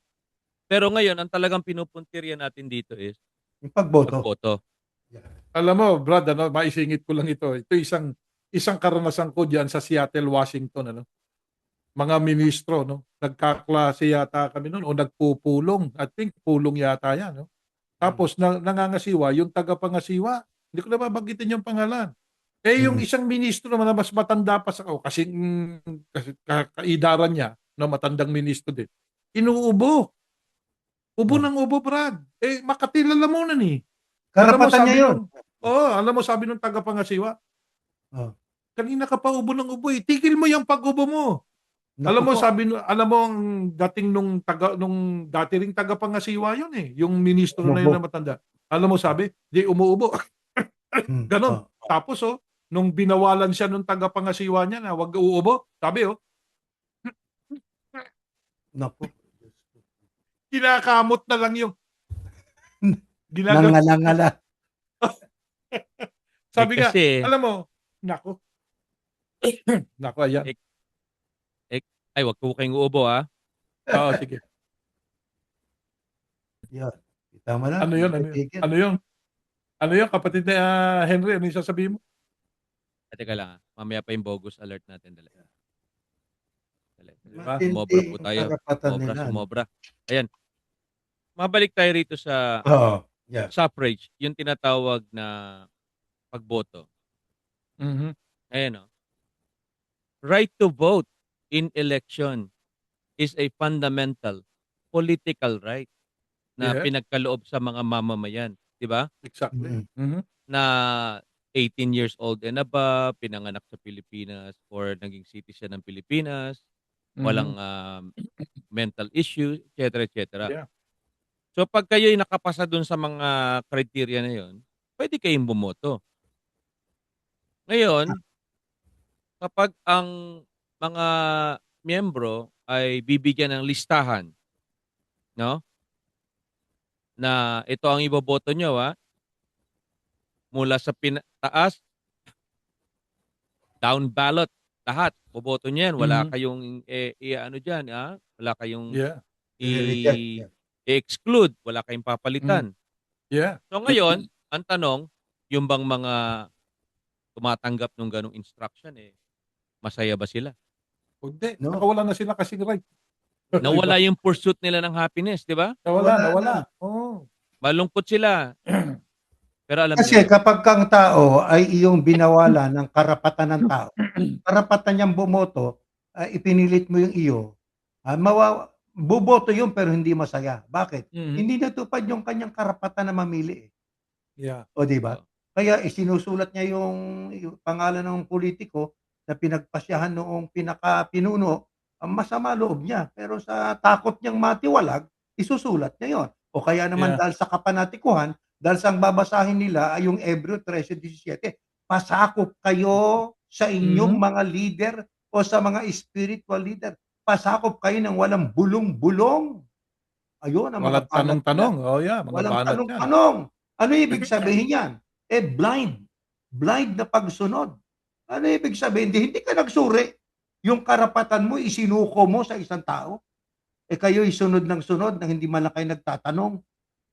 Pero ngayon ang talagang pinupuntirya natin dito is yung pagboto. pagboto. Yan. Alam mo, Brad, maisingit ko lang ito. Ito isang karanasan ko diyan sa Seattle, Washington, mga ministro, nagkaklase yata kami noon o nagpupulong. I think pulong yata yan, no? Tapos nangangasiwa, yung tagapangasiwa, hindi ko na babanggitin yung pangalan. Yung Mm. isang ministro naman na mas matanda pa sa kasi kaidaran niya, no, matandang ministro din. Inuubo. Ubo Oh. ng ubo, Brad. Makati lalamunan eh. Alam mo Karapatan niya sabi yun. nung tagapangasiwa, Oh. kanina ka pa ubo ng ubo eh. Tigil mo yung pag-ubo mo. Naku po. Alam mo ang dating nung dati ring tagapangasiwa yun eh, yung ministro na yun Umubo. na matanda. Alam mo sabi, di umuubo. Ganon. Oh. Tapos nung binawalan siya nung tagapangasiwa niya na wag uubo, sabi Naku. kinakamot na lang yung ginagawa. Nangala-ngala. Sabi nga, Kasi alam mo, nako, nako ayan. eh, eh, ay 'wag po kayong uubo Oo, sige. Yan. Kita mo na. Ano yun? Ano yun? Titigil. Ano yun? Ano yun, kapatid na Henry? Ano yung sasabihin mo? Teka lang mamaya pa yung bogus alert natin dali. Diba? Sumobra Matindi po ang tayo. karapatan nila. Sumobra. Ayan, mabalik tayo rito sa Oo. Yeah. suffrage, yung tinatawag na pagboto. Mhm. Ayan right to vote in election is a fundamental political right na Yes, pinagkaloob sa mga mamamayan, 'di ba? exactly. Mm. Mhm. Na 18 years old and above, pinanganak sa Pilipinas or naging citizen ng Pilipinas, walang Mhm. mental issue, etc., etc. Yeah. So pag kayo'y nakapasa dun sa mga criteria na 'yon, pwede kayong bumoto. Ngayon, kapag ang mga miyembro ay bibigyan ng listahan, no? Na ito ang iboboto nyo, mula sa taas, down ballot, lahat, boboto nyo yan. Wala Mhm. kayong ano dyan, wala kayong Yeah. I-reject. Yeah. i-exclude, wala kayong Mm. papalitan. Yeah. So ngayon, ang tanong, yung bang mga tumatanggap ng ganong instruction, masaya ba sila? Hindi. No. Nakawala na sila kasing right. Nawala yung pursuit nila ng happiness, di ba? Nawala, Wala nawala. na. Oo. Malungkot sila. Pero alam Kasi niyo, kapag kang tao ay iyong binawalan ng karapatan ng tao, karapatan niyang bumoto, ipinilit mo yung iyo, boboto yun pero hindi masaya. Bakit? Mhm. Hindi natupad yung kanyang karapatan na mamili. Yeah. O di ba? Oo. Kaya isinusulat niya yung pangalan ng politiko na pinagpasyahan noong pinaka-pinuno, ang masama loob niya. Pero sa takot niyang matiwalag, isusulat niya yon. O kaya naman Yeah. dahil sa kapanatikuhan, dahil sa ang babasahin nila ay yung Hebreo 13:17, pasakop kayo sa inyong Mhm. mga leader o sa mga spiritual leader. Pasakop kayo ng walang bulong-bulong. Ayun ang mga Walang banat nila. tanong-tanong. Oh, yeah, mga Walang banat 'yan. tanong-tanong. Ano ibig sabihin niyan? Blind. Blind na pagsunod. Ano ibig sabihin? Hindi ka nagsuri. Yung karapatan mo isinuko mo sa isang tao. Kayo'y sunod ng sunod na hindi man lang kayo nagtatanong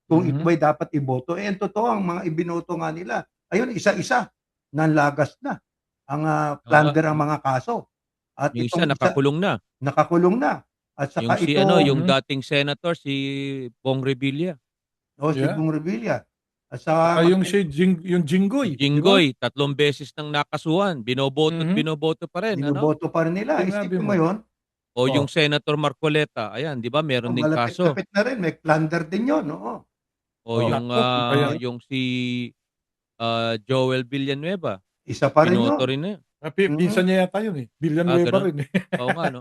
kung ito Mhm. ba'y dapat iboto. Ang totoo, ang mga ibinoto nga nila, ayun, isa-isa, nanlagas na. Ang oo, plunder ang mga kaso. At yung isa itong isa, nakakulong na. nakakulong na. At Yung saka si ano, ito, yung Mhm. dating senator si Bong Revilla. si Yeah. Bong Revilla. At Saka saka yung yung Jinggoy, di ba? Jinggoy, 3 beses nang nakasuhan, binoboto't Mhm. binoboto pa rin, ano? binoboto pa rin nila. Sinabi Isipin mo mo. yun. O yung Oh, Senator Marcoleta, ayan, 'di ba meron ding kaso. malapit-lapit na rin. May plunder din yun. Oo. O Oh, yung, Naku, kaya yung si, Joel Villanueva, isa pa rin binoto yun. rin na 'yun. Mhm. pinsan niya yata yun, eh. Villanueva Gano'n? rin, eh. Oo nga 'no.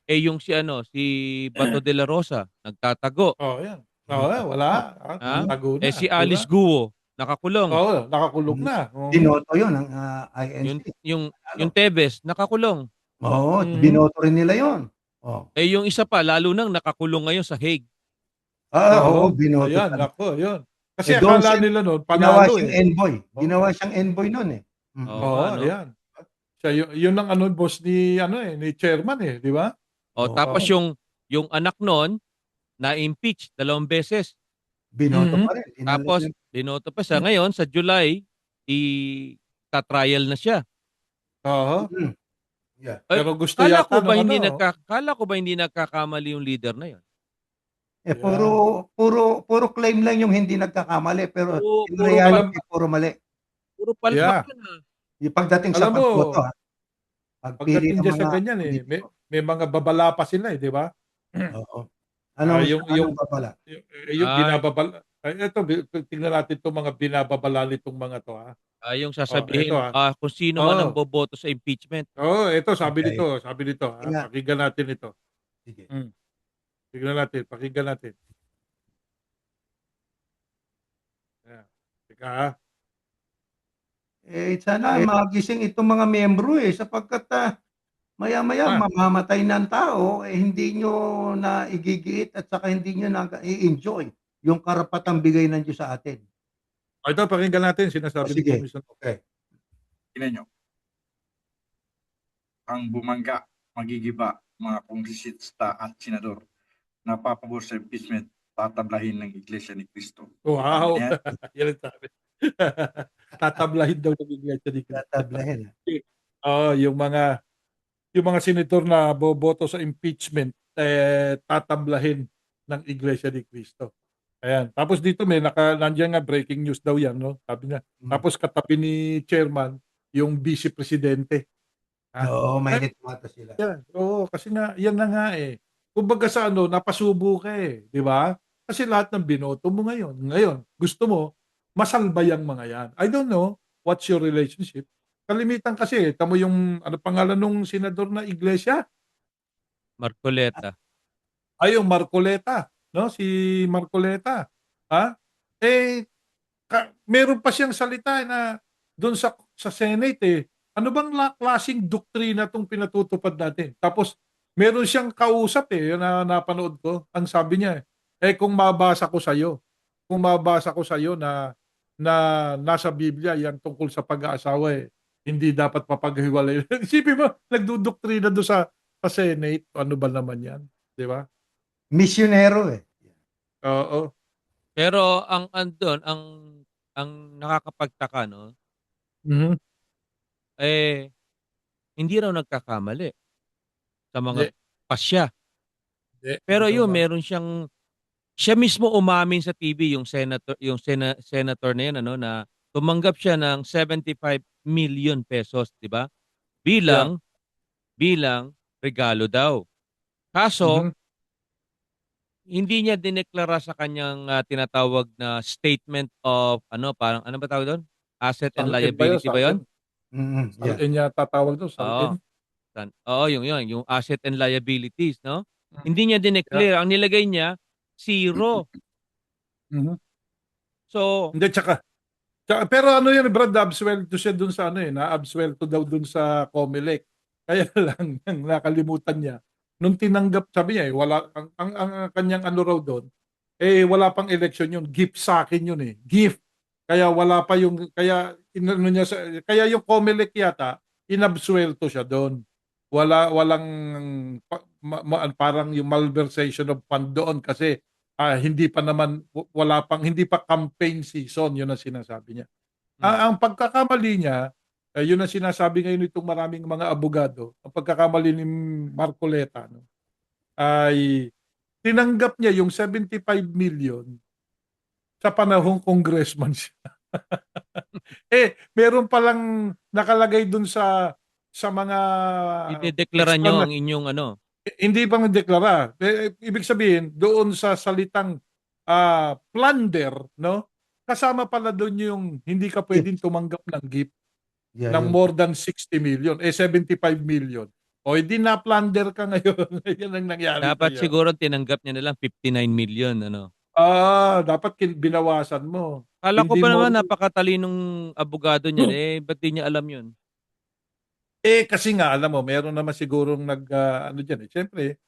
Yung si ano, si Bato de la Rosa, nagtatago, Oh, 'yan. Oo, Nagtatakbo. wala. ha? Tago na, Si di ba? Alice Guo, nakakulong. Oo, nakakulong Mhm. na. Oo. Binoto yun ng Yung INC. yung Ano? yung Tevez, nakakulong. Oo, Mhm. binoto rin nila yun. Oh. Yung isa pa lalo nang nakakulong ngayon sa Hague. Oo, Oo, binoto ayan, talaga. naku, yun. Kasi Doon akala siya nila nun ginawa panalo, siyang eh. envoy. Oo, Ginawa siyang envoy nun, eh. Oo Mm. nga oo, 'no. ayan. Siya yun ang ano, boss ni ano, eh, ni chairman, eh, di ba? O tapos Oo, Oo. yung anak nun na-impeach 2 beses. binoto Mhm. pa rin. Dinala Tapos niya. binoto pa siya. Ngayon sa July, ta-trial na siya. Oo. Mm. Yeah. Eh, Pero gusto yata nung ano, akala ko ba hindi nagkakamali yung leader na yun? Puro yeah. puro claim lang yung hindi nagkakamali, pero Puro in puro Alam reality puro mali. puro palpak yeah. yun, Yung pagdating sa Alam mo, pagboto, pagpili pagdating ng diyan sa mga ganyan, eh, politiko. may mga babala pa sila, eh, di ba? Oo. Yung Anong babala? yung Ay, binababala eto tingnan natin 'tong mga binababala nitong mga 'to, ha. yung Oh, eto, sasabihin, kung sino man ang Oo. boboto sa impeachment. Eto Okay. sabi nito, Sige nga. pakinggan natin ito. Sige. Hmm, tignan natin, pakinggan natin. Ayan, teka, Sana magising itong mga miyembro, sapagkat, maya-maya Ah, mamamatay na ang tao, hindi niyo naigigiit at saka hindi niyo i-enjoy yung karapatang bigay ng Diyos sa atin. ito pakinggan natin sinasabi ni Sige, Congressman. okey. Tingnan niyo, ang bumangga, magigiba, mga kongresista at senador na papabor sa impeachment, tatablahin ng Iglesia ni Cristo. Wow! Yan. Yan ang sabi. Tatablahin daw ng Iglesia ni Cristo. Tatablahin, Oo, yung mga senador na boboto sa impeachment, tatablahin ng Iglesia ni Cristo. Ayan. Tapos dito nandiyan nga breaking news daw yan, no? Sabi niya. Hmm. Tapos katabi ni chairman, yung vice presidente. Ha? Oo, Eh, mainit mata sila. yan. Oo, kasi nga, yan na nga eh. Kumbaga sa ano, napasubo ka eh. Di ba? Kasi lahat ng binoto mo ngayon. Ngayon, gusto mo, masalbay ang mga yan. I don't know what's your relationship. Kalimitan kasi, tamo yung, ano pangalan nung senador na iglesia? Marcoleta. Ay, yung Marcoleta. No? Si Marcoleta. Ha? Eh, meron pa siyang salita na doon sa Senate eh. Ano bang klaseng doktrina tong pinatutupad natin? Tapos meron siyang kausap na napanood ko. Ang sabi niya, kung mabasa ko sa'yo na nasa Biblia yan tungkol sa pag-aasawa hindi dapat mapaghiwalay. Isipin mo, nagdudoktrina doon sa Senate. Ano ba naman yan? Di ba? Misyonero eh. Oo. Pero ang andon, ang nakakapagtaka, no, Mhm. eh, hindi raw nagkakamali sa mga Hindi. pasya. Hindi. Pero Hindi yun, naman. meron siya mismo umamin sa TV, yung senator na yun, ano, na tumanggap siya ng 75 million pesos, di ba? Yeah. Bilang regalo daw. Kaso, Mhm. hindi niya dineklara sa kanyang tinatawag na statement of ano, parang ano ba tawag doon? Asset and Salin ba yun? liability ba 'yon? Salin? Yeah. Salin yata tawag doon. Oo. Salin. Oo, yung asset and liabilities, no? Mhm. Hindi niya Yeah. dineclare, ang nilagay niya zero. Mhm. So, Hindi, pero ano yun, Brad, na-absuelto siya dun sa na-absuelto daw dun sa COMELEC. Kaya lang, ang nakalimutan niya, nung tinanggap, sabi niya wala, ang kanyang ano raw doon, wala pang election yun, gift sa akin yun gift. Kaya wala pa yung, inano niya kaya yung COMELEC yata, inabsuelto siya doon. Walang, parang yung malversation of fund doon kasi hindi pa naman, hindi pa campaign season, yun ang sinasabi niya. mm, Ang pagkakamali niya, yun ang sinasabi ngayon nitong maraming mga abogado, ang pagkakamali ni Marcoleta, no, ay tinanggap niya yung 75 million sa panahong congressman siya. Meron palang nakalagay dun sa mga idedeklara niyo ang inyong ano. hindi pang deklara. Ibig sabihin, doon sa salitang plunder, no? Kasama pala doon yung hindi ka pwedeng Gift. tumanggap ng gift Yeah, ng yun. more than 60 million. 75 million. O, hindi na plunder ka ngayon. Yan ang nangyari Dapat sa'yo. siguro tinanggap niya na lang 59 million, ano. Dapat binawasan mo. Akala ko Hindi pa more. naman napakatalinong abogado niyan, ba't di niya alam 'yun? Kasi nga, alam mo, meron naman sigurong ano dyan. Siyempre,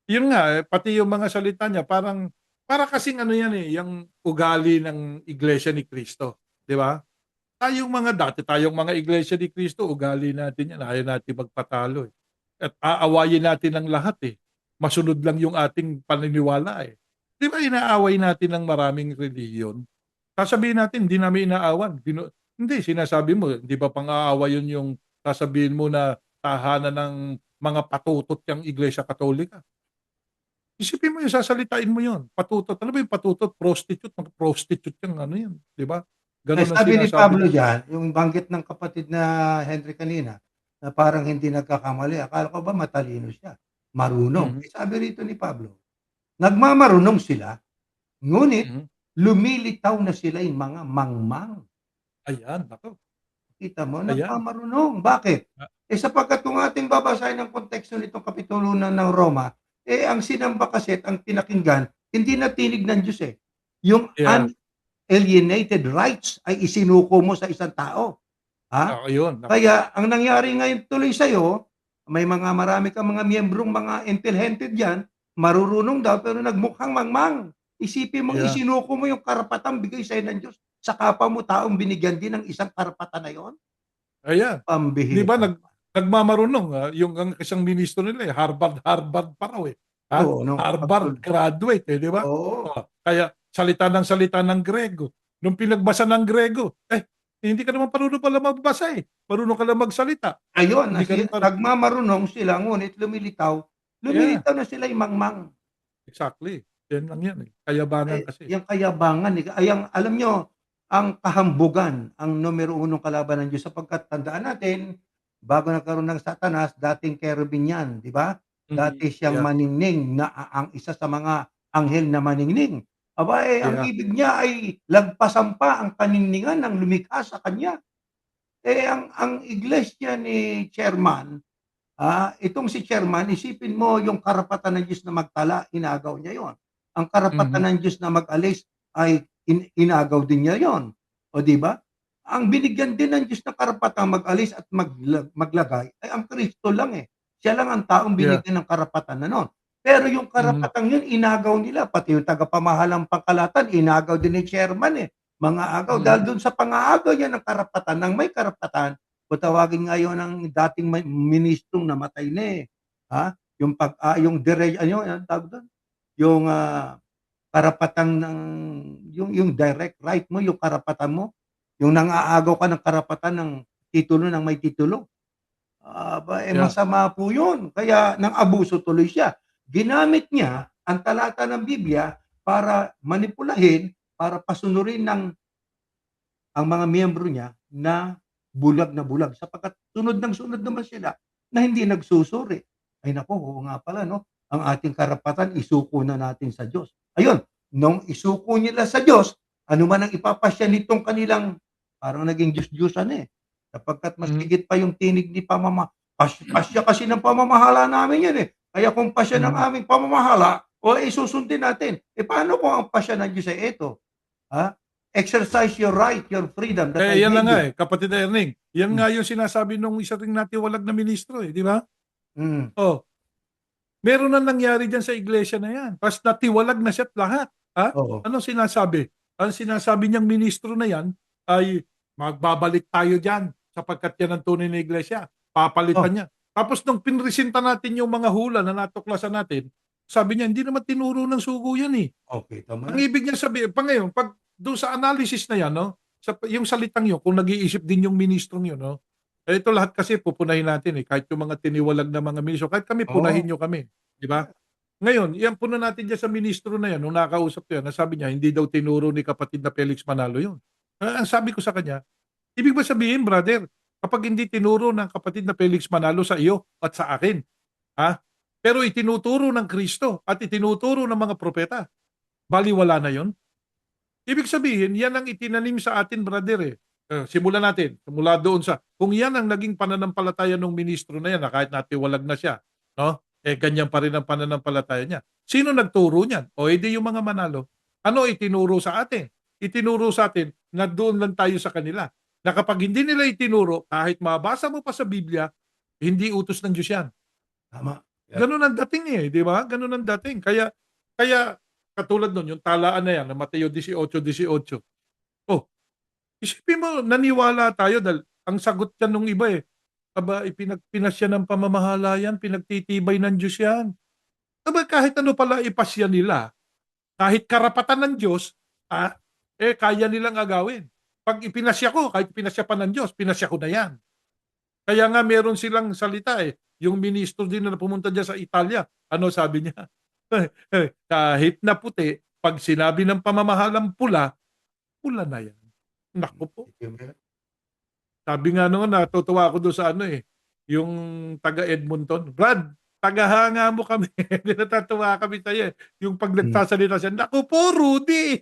yun nga, pati yung mga salita niya, para kasing ano yan yung ugali ng Iglesia ni Cristo. Di ba? Tayong mga Iglesia ni Cristo, ugali natin yan. Ayaw natin magpatalo. At aawayin natin ang lahat. Masunod lang yung ating paniniwala. Di ba inaaway natin ng maraming reliyon? Sasabihin natin, hindi namin inaawan. Hindi, sinasabi mo, hindi ba pang-aaway yun yung sasabihin mo na tahanan ng mga patutot yung Iglesia Katolika? Isipin mo yun, sasalitain mo yun. Patutot. Ano ba yung patutot? Prostitute. Prostitute yung ano yun. Di ba? Ganun ang Sabi ni sinasabi Pablo niya. diyan, yung banggit ng kapatid na Henry kanina, na parang hindi nagkakamali. Akala ko ba matalino siya, marunong. Mhm. Sabi rito ni Pablo, nagmamarunong sila, ngunit Mhm. lumilitaw na sila'y mga mangmang. Ayan, ako. Kita mo, Ayan. nagmamarunong. Bakit? Ah. Sapagkat kung ating babasahin ang konteksto nitong kapitulo ng Roma, ang sinamba kasi at ang pinakinggan, hindi na tinig ng Diyos Yung Yeah. unalienated rights ay isinuko mo sa isang tao. Ha? Yun. Kaya ang nangyari ngayon tuloy sa'yo, marami kang mga miyembrong mga intelligent diyan, marurunong daw pero nagmukhang mangmang. Isipin mong Yeah. isinuko mo yung karapatang bigay sa'yo ng Diyos sa kapwa mo taong binigyan din ng isang karapatan na yon. Ayan. Di Pambihira. ba nagmamarunong yung ang isang ministro nila Harvard pa raw Oo, no, Harvard graduate di ba? Oo. Kaya salita ng Grego. Nung pinagbasa ng Grego, hindi ka naman marunong pala magbasa Marunong ka lang magsalita. Ayun, Hindi ka rin nagmamarunong sila ngunit lumilitaw na sila yung mangmang. Exactly. Yan lang yan Kayabangan kasi. Yung kayabangan, alam nyo, ang kahambugan, ang numero unong kalaban ng Diyos sapagkat tandaan natin, bago nagkaroon ng Satanas, dating kerubin yan, di ba? Dati siyang Yeah. maningning na ang isa sa mga anghel na maningning. Aba, ang Yeah. ibig niya ay lagpasan pa ang kaningningan ng lumikha sa kanya. Ang iglesia ni Chairman, itong si Chairman, isipin mo yung karapatan ng Diyos na magtala, inagaw niya yon. Ang karapatan ng Diyos na mag-alis ay inagaw din niya yon. O di ba? ang binigyan din ng Diyos ng karapatang mag-alis at maglagay ay ang Kristo lang eh. Siya lang ang taong Yeah. binigyan ng karapatan na nun. Pero yung karapatang yun, inagaw nila. Pati yung tagapamahalang pangkalatan, inagaw din ni chairman eh. Mga agaw. Mhm. Dahil dun sa pang-aagaw niya ng karapatan, ng may karapatan, kung tawagin ngayon ng dating ministrong namatay na eh. Ha? Yung tawag doon? Yung karapatan ng yung direct right mo, yung karapatan mo, yung nang-aagaw ka ng karapatan ng titulo ng may titulo. Yeah. Masama po yun. Kaya nang abuso tuloy siya. Ginamit niya ang talata ng Biblia para manipulahin, para pasunurin ng ang mga miyembro niya na bulag sapagkat sunod ng sunod naman sila na hindi nagsusuri. Ay naku, oo nga pala no, ang ating karapatan isuko na natin sa Diyos. Ayun, nung isuko nila sa Diyos, ano man ang ipapasya nitong kanilang parang naging Diyos-Diyosan eh. Sapagkat mas Mhm. higit pa yung tinig ni pasya kasi ng pamamahala namin yan eh. Kaya kung pasya ng Mhm. aming pamamahala, o susundin natin. Paano kung ang pasya ng Diyos ay ito? Ha? Exercise your right, your freedom that I Yan na gave nga you. kapatid Erning. Yan Hmm. nga yung sinasabi nung isa ring natiwalag na ministro di ba? Mm. Oh, meron na nangyari diyan sa iglesia na yan. Pas natiwalag na siya at lahat. Ha? Oo. Anong sinasabi? Ang sinasabi niyang ministro na yan ay magbabalik tayo diyan sapagkat yan ang tunay na iglesia. Papalitan Oh, niya. Tapos nung pinresinta natin yung mga hula na natuklasan natin, sabi niya, hindi naman tinuro ng sugo yan eh. okay, tama Ang yan. ibig niya sabihin, pa ngayon, pag doon sa analysis na yan, no, yung salitang yun, kung nag-iisip din yung ministrong yun, no, ito lahat kasi pupunahin natin eh, kahit yung mga tiniwalag na mga ministro, kahit kami punahin Oo. nyo kami, di ba? Ngayon, yan puna natin dyan sa ministro na yan, nung nakausap ko yan, nasabi niya, hindi daw tinuro ni kapatid na Felix Manalo yun. Ang sabi ko sa kanya, ibig ba sabihin, brother, kapag hindi tinuro ng kapatid na Felix Manalo sa iyo at sa akin, ha? Pero itinuturo ng Kristo at itinuturo ng mga propeta, baliwala na yon. Ibig sabihin, yan ang itinanim sa atin, brother eh. Simulan natin. Mula doon sa, kung yan ang naging pananampalataya ng ministro na yan, na kahit natiwalag na siya, no? Ganyan pa rin ang pananampalataya niya. Sino nagturo niyan? O edi yung mga Manalo. Ano itinuro sa atin? Itinuro sa atin na doon lang tayo sa kanila. Na kapag hindi nila itinuro, kahit mabasa mo pa sa Biblia, hindi utos ng Diyos yan. Tama. Yes. Ganun ang dating eh, di ba? Ganun ang dating. Kaya katulad nun, yung talaan na yan, na Mateo 18:18. Oh, isipin mo, naniwala tayo dahil ang sagot yan nung iba eh. Aba, ipinagpinasya ng pamamahala yan, pinagtitibay ng Diyos yan. Aba, kahit ano pala ipasya nila, kahit karapatan ng Diyos, kaya nilang agawin. Pag ipinasya ko, kahit ipinasya pa ng Diyos, pinasya ko na yan. Kaya nga meron silang salita eh. Yung ministro din na pumunta dyan sa Italia, ano sabi niya? Kahit na puti, pag sinabi ng pamamahalang pula, pula na yan. Naku po. Sabi nga noon, natutuwa ako doon sa ano eh, yung taga Edmonton. Brad, tagahanga mo kami. Natatawa kami sa'yo eh. Yung pag Mm. nagsasalita siya, naku po, Rudy!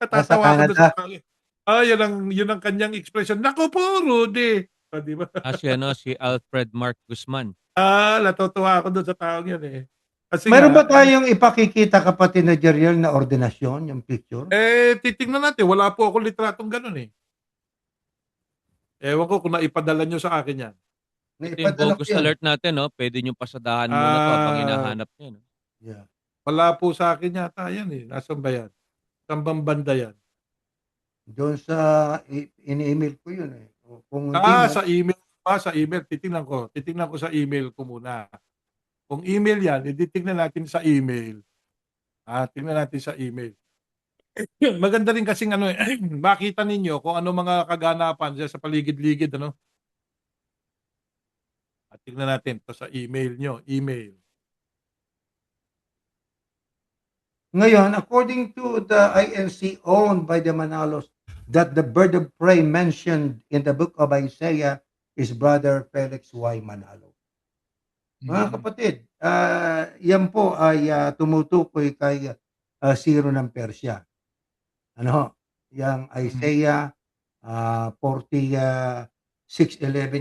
Sa Natatawa ako doon Canada. sa tao. Yun ang kanyang expression. Naku po, Rudy! Di ba? Si Alfred Mark Guzman. Natutuwa ako doon sa taong yun eh. Kasi Meron ba nga, tayong ipakikita kapatid na Jeriel na ordinasyon, yung picture? titignan natin. Wala po ako litratong ganun eh. Ewan ko kung naipadala nyo sa akin yan. Na Ito yung ipadala ko bogus yan. alert natin, no? Pwede nyo pasadahan muna to habang Ah, hinahanap nyo. No? Yeah. Wala po sa akin yata yan eh. Nasaan ba yan? Saan bang banda yan? Doon sa ini-email ko yun eh. Kung hindi mo, Sa email. Sa email. Titingnan ko. Titingnan ko sa email ko muna. Kung email yan, ititingnan natin sa email. Tingnan natin sa email. Maganda rin kasing ano, makita ninyo kung ano mga kaganapan dyan sa paligid-ligid. Ano? Tingnan natin to sa email nyo. Email. ngayon, according to the INC owned by the Manalos, that the bird of prey mentioned in the book of Isaiah is Brother Felix Y. Manalo. Mga kapatid, yan po ay tumutukoy kay Ciro ng Persya. Ano? Yang Isaiah 46:11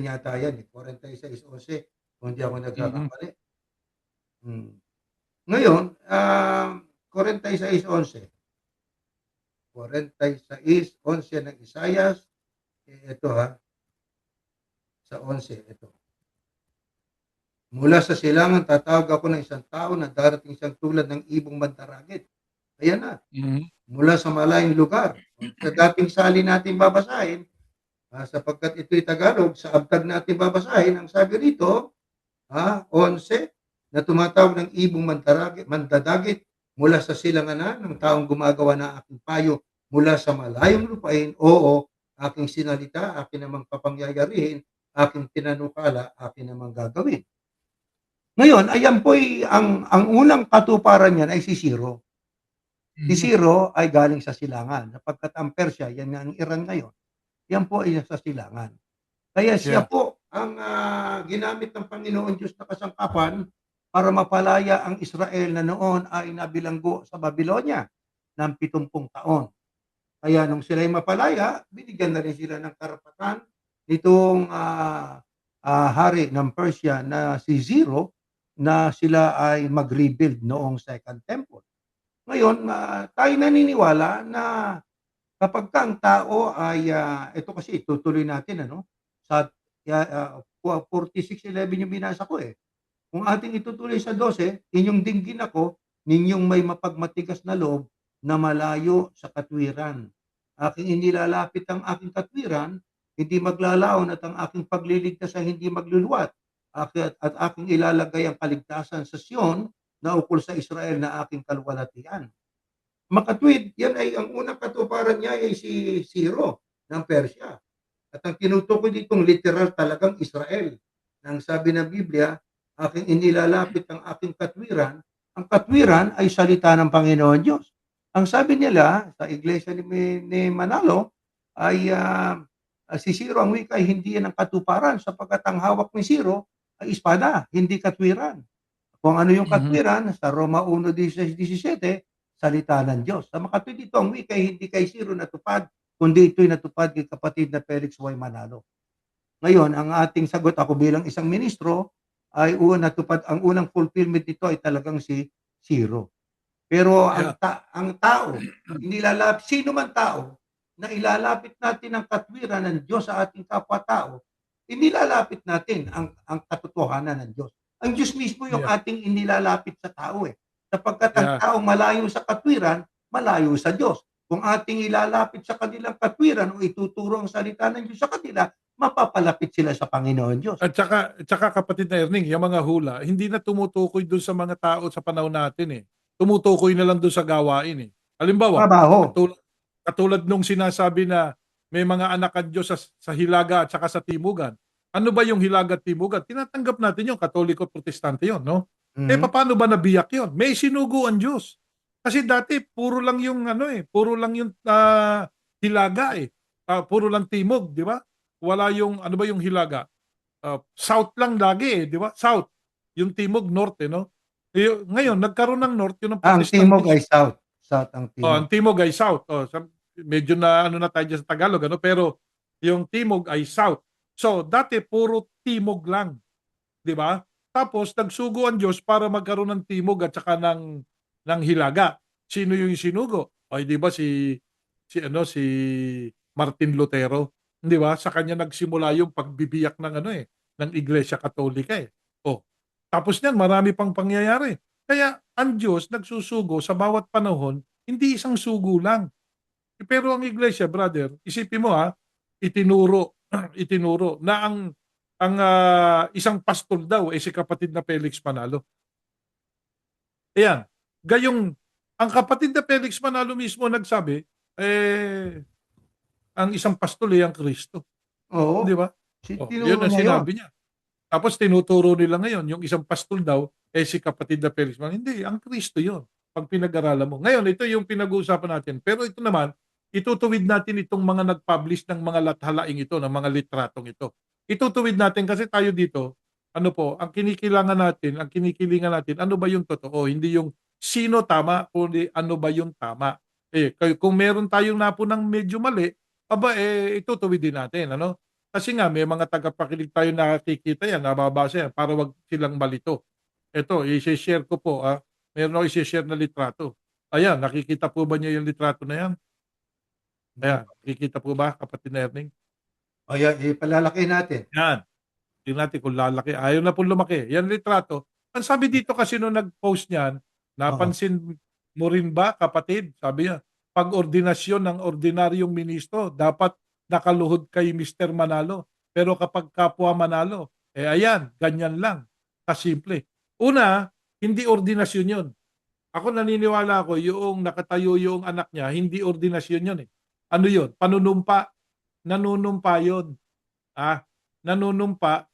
yata yan. 46:11 kung di ako nagkakamali. Ngayon, 46:11. 46, 11 ng Isayas. Ito sa 11, ito. Mula sa silangan tatawag ako ng isang tao na darating siyang tulad ng ibong mandaragit. Ayan na, mula sa malayong lugar. Sa dating salin natin babasahin, sapagkat ito'y Tagalog, sa abtag natin babasahin, ang sabi rito, 11, na tumatawag ng ibong mandadagit mula sa silanganan ng taong gumagawa ng aking payo mula sa malayong lupain. Oo, aking sinalita, akin namang papangyayarihin, aking tinanukala, akin namang gagawin. Ngayon, ayan po'y ang unang katuparan niyan ay si Ciro. Si Ciro ay galing sa silangan, sapagkat ang Persya, yan nga ang Iran ngayon, yan po ay sa silangan. Kaya siya po ang ginamit ng Panginoon Diyos na kasangkapan para mapalaya ang Israel na noon ay nabilanggo sa Babylonia ng 70 taon. Kaya nung sila ay mapalaya, binigyan na rin sila ng karapatan nitong hari ng Persia na si Ciro na sila ay mag-rebuild noong Second Temple. Ngayon, tayo naniniwala na kapag ang tao ay, ito kasi itutuloy natin sa 46:11 yung binasa ko eh. Kung ating itutuloy sa 12, inyong dinggin ako, ninyong may mapagmatigas na loob na malayo sa katwiran. Aking inilalapit ang aking katwiran, hindi maglalaon at ang aking pagliligtas ay hindi magluluwat. At aking ilalagay ang kaligtasan sa Sion na ukol sa Israel na aking kaluwalhatian. Makatwid, yan ay ang unang katuparan niya ay si Ciro ng Persya. At ang tinutukoy ditong literal talagang Israel. Nang sabi ng Biblia, aking inilalapit ang aking katwiran, ang katwiran ay salita ng Panginoon Diyos. Ang sabi nila sa iglesia ni Manalo ay si Ciro ang wika ay hindi yan ang katuparan sapagkat ang hawak ni Ciro ay espada, hindi katwiran. Kung ano yung katwiran, sa Roma 1:16-17, salita ng Diyos. Sa makatwid dito, ang wika ay hindi kay Ciro natupad, kundi ito'y natupad kay kapatid na Felix Y. Manalo. Ngayon, ang ating sagot, ako bilang isang ministro, ay natupad, ang unang fulfillment nito ay talagang si Ciro. Pero ang tao, sino man tao, na ilalapit natin ang katwiran ng Diyos sa ating kapwa-tao, inilalapit natin ang katotohanan ng Diyos. Ang Diyos mismo yung ating inilalapit sa tao eh. Sapagkat ang tao malayo sa katwiran, malayo sa Diyos. Kung ating ilalapit sa kanilang katwiran o ituturo ang salita ng Diyos sa kanila, mapapalapit sila sa Panginoon Diyos. At saka kapatid na Erning, yung mga hula, hindi na tumutukoy doon sa mga tao sa panahon natin eh. Tumutukoy na lang doon sa gawain eh. Halimbawa, Trabaho. katulad nung sinasabi na may mga anak ang Diyos sa Hilaga at saka sa Timugan. Ano ba yung Hilaga at Timugan? Tinatanggap natin yung Katoliko at Protestante yun, no? Eh paano ba nabiyak yun? May sinugo ang Diyos. Kasi dati puro lang yung puro lang yung Hilaga eh. Puro lang Timog, di ba? Wala yung ano ba yung Hilaga? South lang lagi eh, di ba? South. Yung Timog North eh, no? Ngayon nagkaroon ng North yun ang Ang Protestante. Timog ay South. South ang Timog. Ang Timog ay South. Medyo na na tayo dyan sa Tagalog, pero yung Timog ay South. So, dati puro Timog lang. Di ba? Tapos, nagsugo ang Diyos para magkaroon ng Timog at saka ng Hilaga. Sino yung sinugo? Ay, di ba si Martin Lutero? Di ba? Sa kanya nagsimula yung pagbibiyak ng Iglesia Katolika eh. Tapos niyan, marami pang pangyayari. Kaya ang Diyos nagsusugo sa bawat panahon, hindi isang sugo lang. Pero ang iglesia, brother, isipin mo itinuro na ang isang pastol daw ay si kapatid na Felix Manalo. Ayan. Gayong ang kapatid na Felix Manalo mismo nagsabi, ang isang pastol ay ang Kristo. Oo. Di ba? Yun ang sinabi niya. Tapos tinuturo nila ngayon, yung isang pastol daw, si kapatid na Felix Manalo. Hindi, ang Kristo yun. Pag pinag-aralan mo. Ngayon, ito yung pinag-uusapan natin. Pero ito naman, itutuwid natin itong mga nag-publish ng mga lathalaing ito, ng mga litratong ito. Itutuwid natin kasi tayo dito, ang kinikilingan natin, ano ba yung totoo? Hindi yung sino tama, kundi ano ba yung tama. Kung meron tayong napunang medyo mali, itutuwid din natin, Kasi nga, may mga tagapakinig tayo nakikita yan, nababasa yan, para wag silang malito. Ito, i-share ko po, meron ako i-share na litrato. Ayan, nakikita po ba niyo yung litrato na yan? Ayan, kikita po ba, kapatid na Erning? O yan, ipalalaki natin. Yan. Tingnan natin kung lalaki. Ayaw na po lumaki. Yan litrato. Ang sabi dito kasi nung nag-post niyan, napansin mo rin ba, kapatid? Sabi niya, pag-ordinasyon ng ordinaryong ministro, dapat nakaluhod kay Mr. Manalo. Pero kapag kapwa Manalo, ayan, ganyan lang. Kasimple. Una, hindi ordinasyon yun. Ako naniniwala ako, yung nakatayo yung anak niya, hindi ordinasyon yun eh. Ano yun? Panunumpa. Nanunumpa yun. Nanunumpa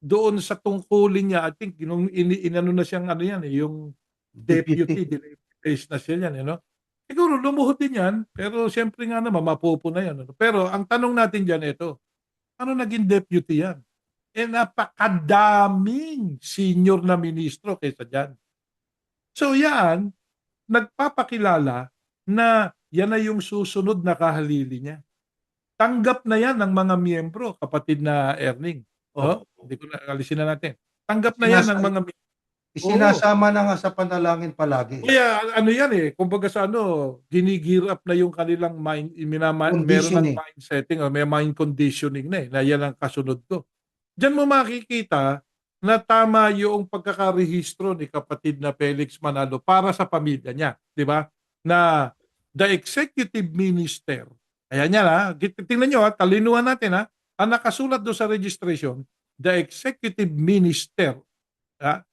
doon sa tungkulin niya. I think nung inano na siyang ano yan yung deputy place na siya yan, Siguro lumuhod din yan, pero siyempre nga naman mapupo na yan. Pero ang tanong natin diyan ito, ano naging deputy yan? Napakadaming senior na ministro kaysa diyan. So yan, nagpapakilala na yan na yung susunod na kahalili niya. Tanggap na yan ng mga miyembro, kapatid na Erning. Hindi ko na alisin na natin. Tanggap na yan ng mga miyembro. Isinasama na nga sa panalangin palagi. Kaya ano yan kumbaga sa ginigir up na yung kanilang mind, meron ng mind setting o may mind conditioning na yan ang kasunod ko. Diyan mo makikita na tama yung pagkakarehistro ni kapatid na Felix Manalo para sa pamilya niya, di ba? Na the executive minister, ayan yan tingnan nyo talinuhan natin ang nakasulat doon sa registration, the executive minister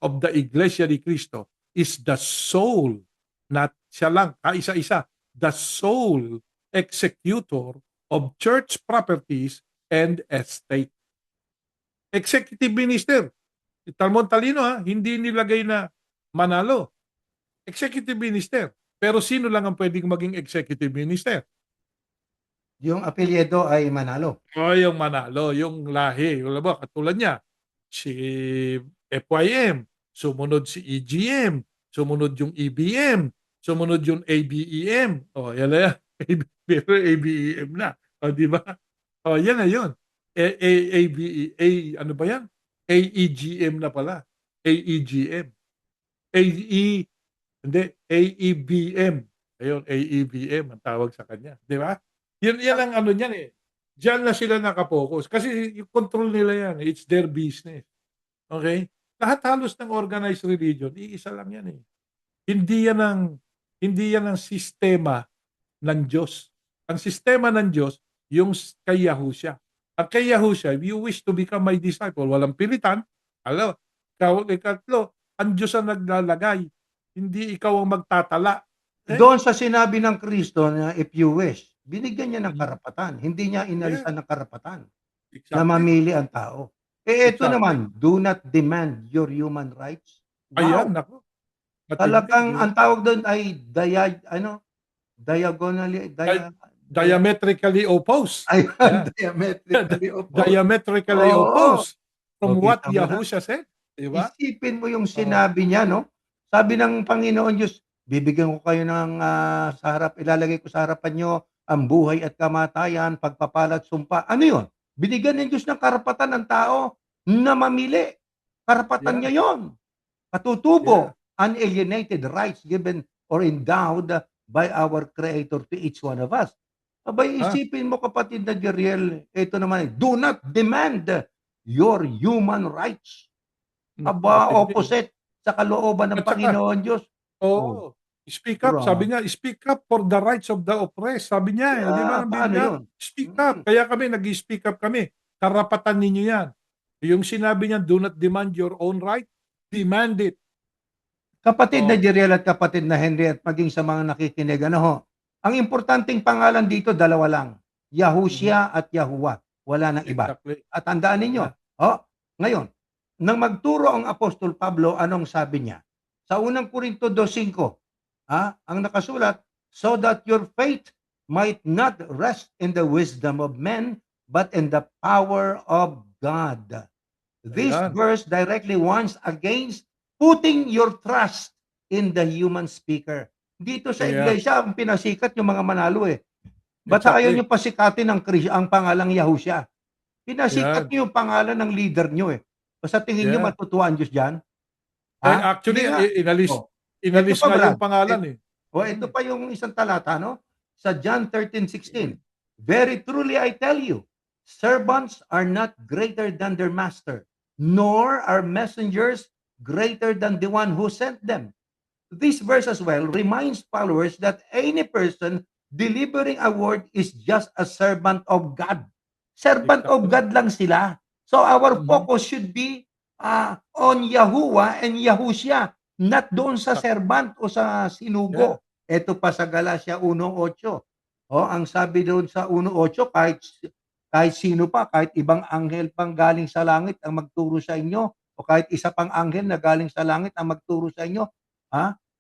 of the Iglesia ni Cristo is the sole, not siya lang, kaisa-isa, the sole executor of church properties and estate. Executive minister. Talino hindi nilagay na Manalo. Executive minister. Pero sino lang ang pwedeng maging executive minister? Yung apelyido ay Manalo. Yung Manalo, yung lahi. Wala ba? Katulad niya, si FYM, sumunod si EGM, sumunod yung EBM, sumunod yung ABEM. Yan na yan. Pero ABEM na. Di ba? Yan na yun. Ano ba yan? AEGM na pala. AEGM. AEBM. Ayun, AEBM ang tawag sa kanya. Di ba? Yan ang ano niyan Diyan na sila nakapokus. Kasi yung control nila yan. It's their business. Okay? Lahat halos ng organized religion, iisa lang yan Hindi yan ang sistema ng Diyos. Ang sistema ng Diyos, yung kay Yahushua. Ang kay Yahushua, if you wish to become my disciple, walang pilitan, ikatlo, ang Diyos ang naglalagay. Hindi ikaw ang magtatala. Doon sa sinabi ng Kristo na if you wish, binigyan niya ng karapatan. Hindi niya inalisan ng karapatan na mamili ang tao. Ito naman, do not demand your human rights. Wow. Ayan, nako. Talagang ang tawag doon ay diametrically opposed. Diametrically opposed from what Yahushua said. Diba? Isipin mo yung sinabi niya, Sabi ng Panginoon Diyos, bibigyan ko kayo ng ilalagay ko sa harapan nyo ang buhay at kamatayan, pagpapala at sumpa. Ano yun? Binigyan ng Diyos ng karapatan ng tao na mamili. Karapatan niya yon. Katutubo, unalienated rights given or endowed by our Creator to each one of us. Abay, isipin mo kapatid na Jeriel, ito naman, do not demand your human rights. Aba, opposite sa kalooban ng Panginoon Diyos. Speak up. Sabi niya, speak up for the rights of the oppressed. Sabi niya, di ba? Speak up. Kaya kami, nag-speak up kami. Karapatan ninyo yan. Yung sinabi niya, do not demand your own right, demand it. Kapatid na Jeriel at kapatid na Henry at maging sa mga nakikinig, ang importanteng pangalan dito, dalawa lang. Yahushua at Yahuwah. Wala nang iba. Exactly. At tandaan ninyo, ngayon, nang magturo ang Apostol Pablo, anong sabi niya? Sa unang Korinto 2:5, ang nakasulat, so that your faith might not rest in the wisdom of men, but in the power of God. This verse directly warns against putting your trust in the human speaker. Dito sa iglesia, ang pinasikat yung mga Manalo Ba't ayaw nyo pasikatin ang pangalang Yahushua? Pinasikat nyo yung pangalan ng leader nyo Basta tingin nyo matutuwa ang Diyos dyan? Actually, inalis na yung pangalan Ito pa yung isang talata, Sa John 13:16. Very truly I tell you, servants are not greater than their master, nor are messengers greater than the one who sent them. This verse as well reminds followers that any person delivering a word is just a servant of God. Servant of Exactly. God lang sila. So our Mhm. focus should be on Yahuwah and Yahushua, not doon sa servant o sa sinugo. Ito pa sa Galatia 1:8. Ang sabi doon sa 1:8, kahit sino pa, kahit ibang anghel pang galing sa langit ang magturo sa inyo, o kahit isa pang anghel na galing sa langit ang magturo sa inyo,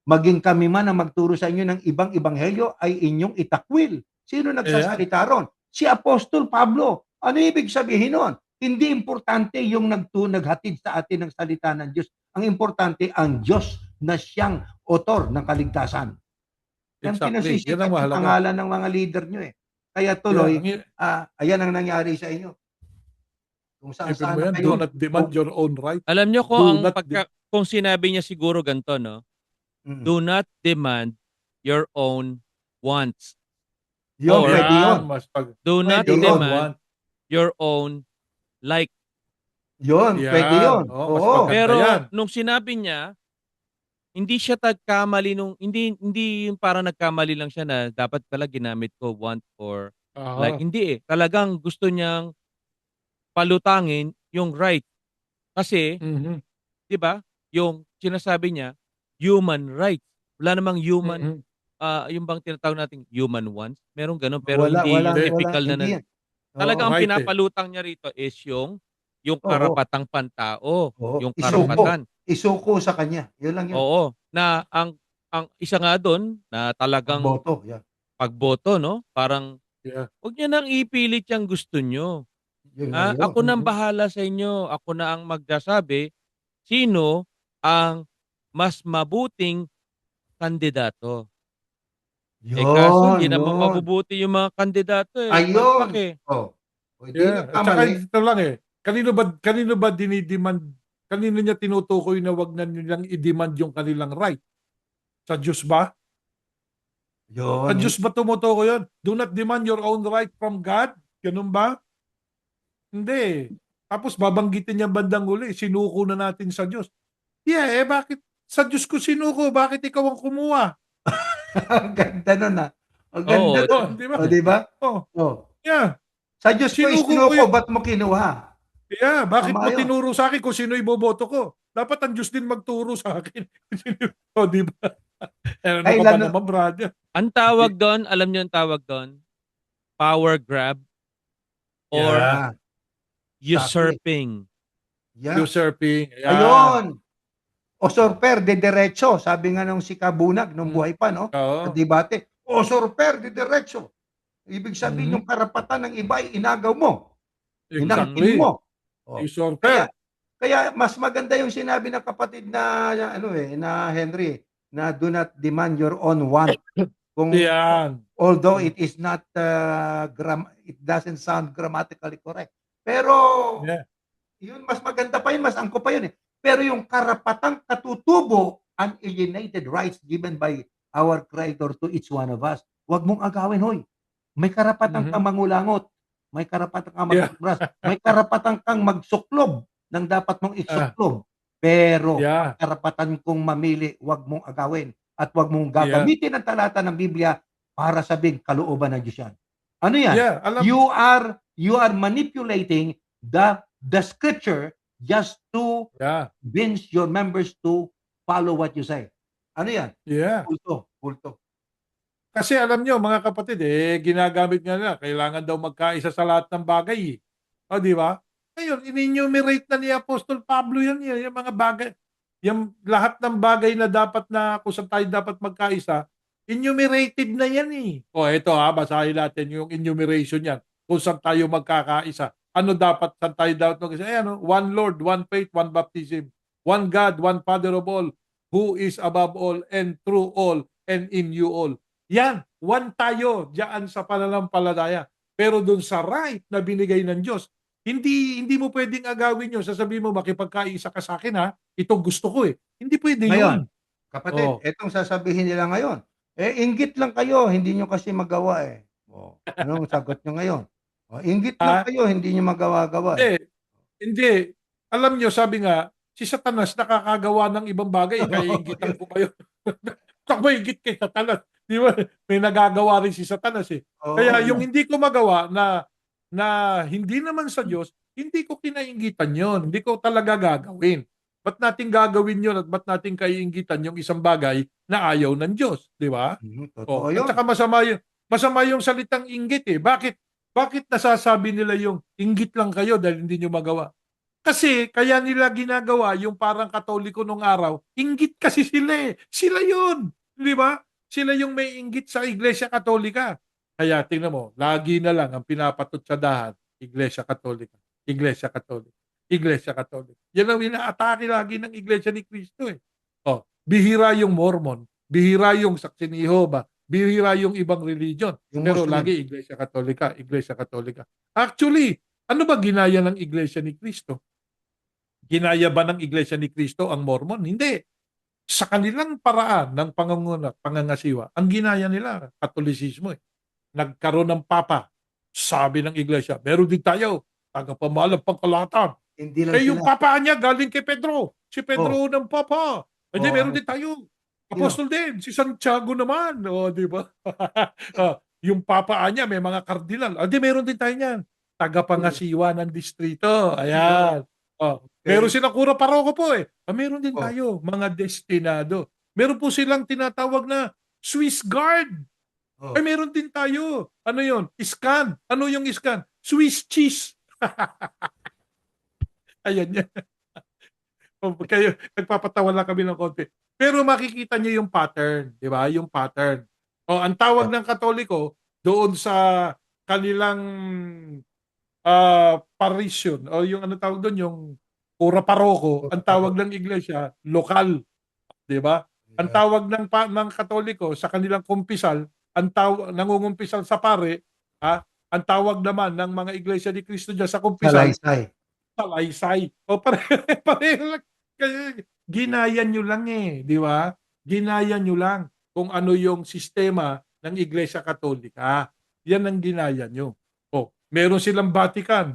maging kami man ang magturo sa inyo ng ibang ebanghelyo ay inyong itakwil. Sino nagsasalita ron? Si Apostol Pablo. Ano ibig sabihin nun? Hindi importante yung naghatid sa atin ng salita ng Diyos. Ang importante, ang Diyos na siyang author ng kaligtasan. Yan Exactly. Yan pinasisikat ang yung mahalaga. pangalan ng mga leader nyo eh. Kaya tuloy, ayan ang nangyari sa inyo. Kung saan Isipin saan mo na yan, kayo. do not demand your own right. Alam nyo Do kung not kung sinabi niya siguro ganito, no? Mm. Do not demand your own wants. Yun, Or- pwede yun. Do not Pwede your yun. own demand want. your own like. Yun, pwede yun. Mas Oo. maganda Pero yan. nung sinabi niya, hindi siya nagkamali hindi yung parang nagkamali lang siya na dapat pala ginamit ko want or like. Hindi eh. Talagang gusto niyang palutangin yung right. Kasi, Mhm. 'di ba? Yung sinasabi niya, human rights. Wala namang human Mhm. yung bang tinatawag nating human wants. Merong ganun pero hindi yung Hindi. typical na Hindi yan. talagang ang right eh. pinapalutang niya rito is yung Oo. karapatang pantao, Oo. yung Isuko. karapatan. Isuko sa kanya. Yun lang yun. Oo, na ang isa nga doon na talagang Boto. Yan. pagboto, no? Parang Yeah. huwag niyo nang ipilit yung gusto niyo. Yun lang yun. Ako nang Mhm. bahala sa inyo. Ako na ang magsasabi sino ang mas mabuting kandidato. Kaso hindi naman Yun. mabubuti yung mga kandidato eh. Ayun. Malaki. Oh. Hindi Yeah. At saka nagkamali. ito lang eh. Kanino ba dinidemand? Kanino niya tinutukoy na wag na nilang i-demand yung kanilang right? Sa Diyos ba? Sa Yun. Diyos ba tumutukoy yun? Do not demand your own right from God? Ganun ba? Hindi. Tapos babanggitin niya bandang huli, sinuko na natin sa Diyos. Yeah, bakit sa Diyos ko sinuko? Bakit ikaw ang kumuha? Ang ganda nun Ang Oo. ganda nun. Di ba? O, di ba? Oh, Oh. yeah. Sa Diyos ko Sinuko ko isinuko, yun. ba't mo kinuha? Yeah, bakit Tama mo yun. tinuro sa akin kung sino iboboto ko? Dapat ang Diyos din magturo sa akin. O, di ba? Ano ka ba naman, brother? Ang tawag doon, alam niyo ang tawag doon? Power grab or Yeah. usurping. Yeah. Usurping. Yeah. Ayun. Usurper de derecho, sabi nga nung si Kabunag nung buhay pa, no? Oo. Sa debate, usurper de derecho. Ibig sabihin yung karapatan ng iba ay inagaw mo. Inangkin Exactly. mo. Oh. Usurper. Kaya mas maganda yung sinabi ng kapatid na na Henry, na do not demand your own want. Kung Yan. although it is not it doesn't sound grammatically correct. Pero Yeah. yun mas maganda pa yun, mas angko pa yun eh. Pero yung karapatang katutubo, unalienated rights given by our Creator to each one of us. Huwag mong agawin, hoy. May karapatan kang mangulangot. May karapatan kang magpras. May karapatan kang magsuklob ng dapat mong isuklob. Pero karapatan kong mamili, huwag mong agawin. At huwag mong gagamitin ang talata ng Biblia para sabing kalooban ng Diyos yan. Ano yan? Yeah, You are manipulating the scripture just to convince your members to follow what you say. Ano yan? Yeah. Kulto. Kasi alam nyo, mga kapatid, ginagamit nga nila, kailangan daw magkaisa sa lahat ng bagay. O, di ba? Ngayon, in-enumerate na ni Apostol Pablo yan, yung mga bagay, yung lahat ng bagay na dapat na, kung saan tayo dapat magkaisa, enumerated na yan eh. O, ito basahin natin yung enumeration yan, kung saan tayo magkakaisa. Ano dapat, saan tayo dapat magkaisa? One Lord, one faith, one baptism. One God, one Father of all, who is above all, and through all, and in you all. Yan, one tayo diyan sa pananampalataya. Pero dun sa right na binigay ng Diyos, hindi mo pwedeng agawin yun. Sasabihin mo, makipagkaisa ka sa akin ito gusto ko eh. Hindi pwede Ngayon, yun. kapatid, etong sasabihin nila ngayon, inggit lang kayo, hindi nyo kasi magawa eh. Anong sagot nyo ngayon? Inggit lang Ah, kayo, hindi nyo magawa-gawa. hindi, hindi. Alam nyo, sabi nga, si Satanas nakakagawa ng ibang bagay, kaya inggitan ko kayo. Ako higit kay Satanas. Di ba? May nagagawa rin si Satanas eh. Kaya Oo. yung hindi ko magawa na hindi naman sa Diyos, hindi ko kinainggitan yon. Hindi ko talaga gagawin. Ba't natin gagawin yun at ba't natin kaiinggitan yung isang bagay na ayaw ng Diyos? Di ba? Totoo At yun. saka masama yung salitang inggit eh. Bakit nasasabi nila yung inggit lang kayo dahil hindi nyo magawa? Kasi kaya nila ginagawa yung parang Katoliko nung araw, inggit kasi sila eh. Sila yun. Di ba? Sila yung may inggit sa Iglesia Katolika. Kaya tingnan mo, lagi na lang ang pinapatot sa dahan, Iglesia Katolika. Iglesia Katolika. Iglesia Katolika. Yan ang inaatake lagi ng Iglesia ni Cristo eh. Bihira yung Mormon, bihira yung Saksi ni Jehovah, bihira yung ibang religion. Yung Pero Muslim. lagi Iglesia Katolika, Iglesia Katolika. Actually, ano ba ginaya ng Iglesia ni Cristo? Ginaya ba ng Iglesia ni Cristo ang Mormon? Hindi. Sa kanilang paraan ng pangunguna, pangangasiwa, ang ginaya nila, Katolisismo eh. Nagkaroon ng Papa. Sabi ng Iglesia, meron din tayo, tagapamahalang pangkalahatan. Hindi lang Eh yung sila. Papa niya galing kay Pedro. Si Pedro ng Papa. Hindi, meron din tayo. Apostol din, si Santiago naman. Di ba? Yung Papa niya, may mga kardinal. Hindi, meron din tayo niyan. Tagapangasiwa ng distrito. Ayan. Meron silang kura paroko po eh. Meron din tayo, mga destinado. Meron po silang tinatawag na Swiss Guard. Meron din tayo. Ano yon? Scan. Ano yung scan? Swiss cheese. Ayan yan. Kayo, nagpapatawa lang kami ng konti. Pero makikita niyo yung pattern, di ba? Yung pattern. Ang tawag ng Katoliko doon sa kanilang parisyon o yung ano tawag doon, yung pura paroko, ang tawag ng iglesia, lokal, 'di ba? Ang tawag ng Katoliko sa kanilang kumpisal, ang tawag nangungumpisal sa pare, ang tawag naman ng mga iglesia ni Cristo diyan sa kumpisal, Salaysay. salaysay. O pareho lang. Kasi ginaya nyo lang eh, di ba? Ginaya nyo lang kung ano yung sistema ng Iglesia Katolika. Yan ang ginaya nyo. Meron silang Vatican.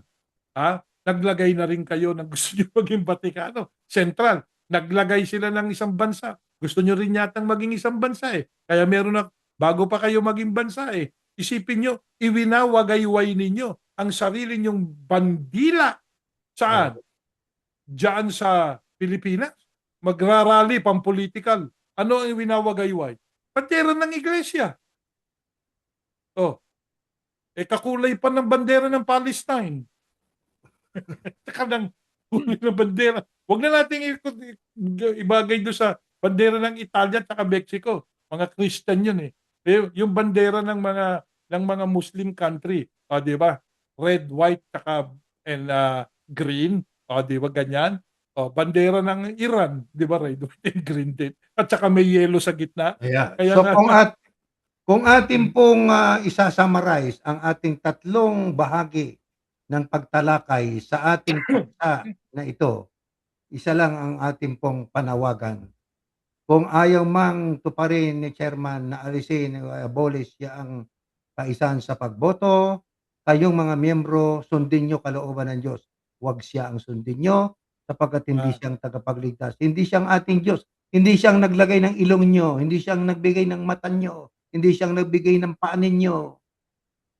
Naglagay na rin kayo ng gusto nyo maging Vaticano. Central. Naglagay sila ng isang bansa. Gusto nyo rin yatang maging isang bansa eh. Kaya meron na, bago pa kayo maging bansa eh, isipin nyo, iwinawagayway ninyo ang sarili nyong bandila. Saan? Diyan sa Pilipinas. Magrarally, pampolitical. Ano ang winawagayway? Bandera ng iglesia. Kakulay pa ng bandera ng Palestine. Saka ng kulay ng bandera. Huwag na natin ibagay doon sa bandera ng Italia at Mexico. Mga Christian yun eh. Yung bandera ng mga Muslim country, di ba? Red, white, and green, di ba ganyan? Bandera ng Iran, di ba red, white, and green din. At saka may yellow sa gitna. Kaya Kaya so nga, kung atin pong isa-summarize ang ating tatlong bahagi ng pagtalakay sa ating paksa na ito, isa lang ang ating pong panawagan. Kung ayaw mang tuparin ni Chairman na alisin, abolish ang kaisahan sa pagboto, kayong mga miyembro, sundin nyo kalooban ng Diyos. Huwag siya ang sundin nyo sapagkat hindi siyang tagapagligtas. Hindi siyang ating Diyos. Hindi siyang naglagay ng ilong nyo. Hindi siyang nagbigay ng mata nyo. Hindi siyang nagbigay ng paa ninyo.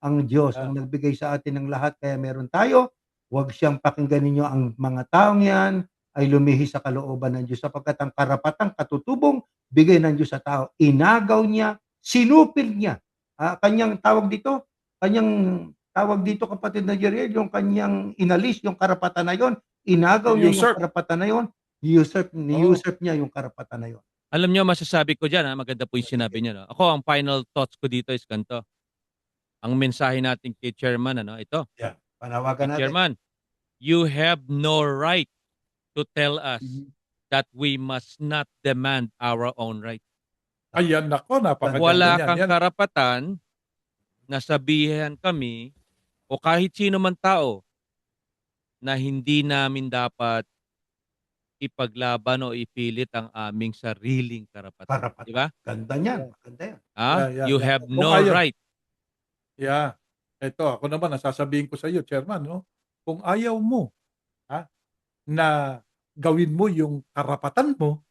Ang Diyos ang nagbigay sa atin ng lahat kaya meron tayo. Huwag siyang pakinggan ninyo ang mga taong yan ay lumihis sa kalooban ng Diyos sapagkat ang karapatang katutubong bigay ng Diyos sa tao. Inagaw niya, sinupil niya. Kanyang tawag dito kapatid na Jeriel, yung kanyang inalis yung karapatan na yon, inagaw niya yung karapatan na yon, usurp niya yung karapatan na yon. Alam nyo, masasabi ko dyan, maganda po yung sinabi niya. No? Ako, ang final thoughts ko dito is ganito. Ang mensahe natin kay Chairman, ito. Panawagan natin. Chairman, you have no right to tell us that we must not demand our own right. Ayan, nako, napakaganda Wala yan. kang karapatan na sabihan kami o kahit sino man tao na hindi namin dapat ipaglaban o ipilit ang aming sariling karapatan. Di ba? Ganda niyan. Maganda yan. You have no right Yeah. Ito, ako naman, nasasabihin ko sa iyo, Chairman, no? Kung ayaw mo, ha, na gawin mo yung karapatan mo,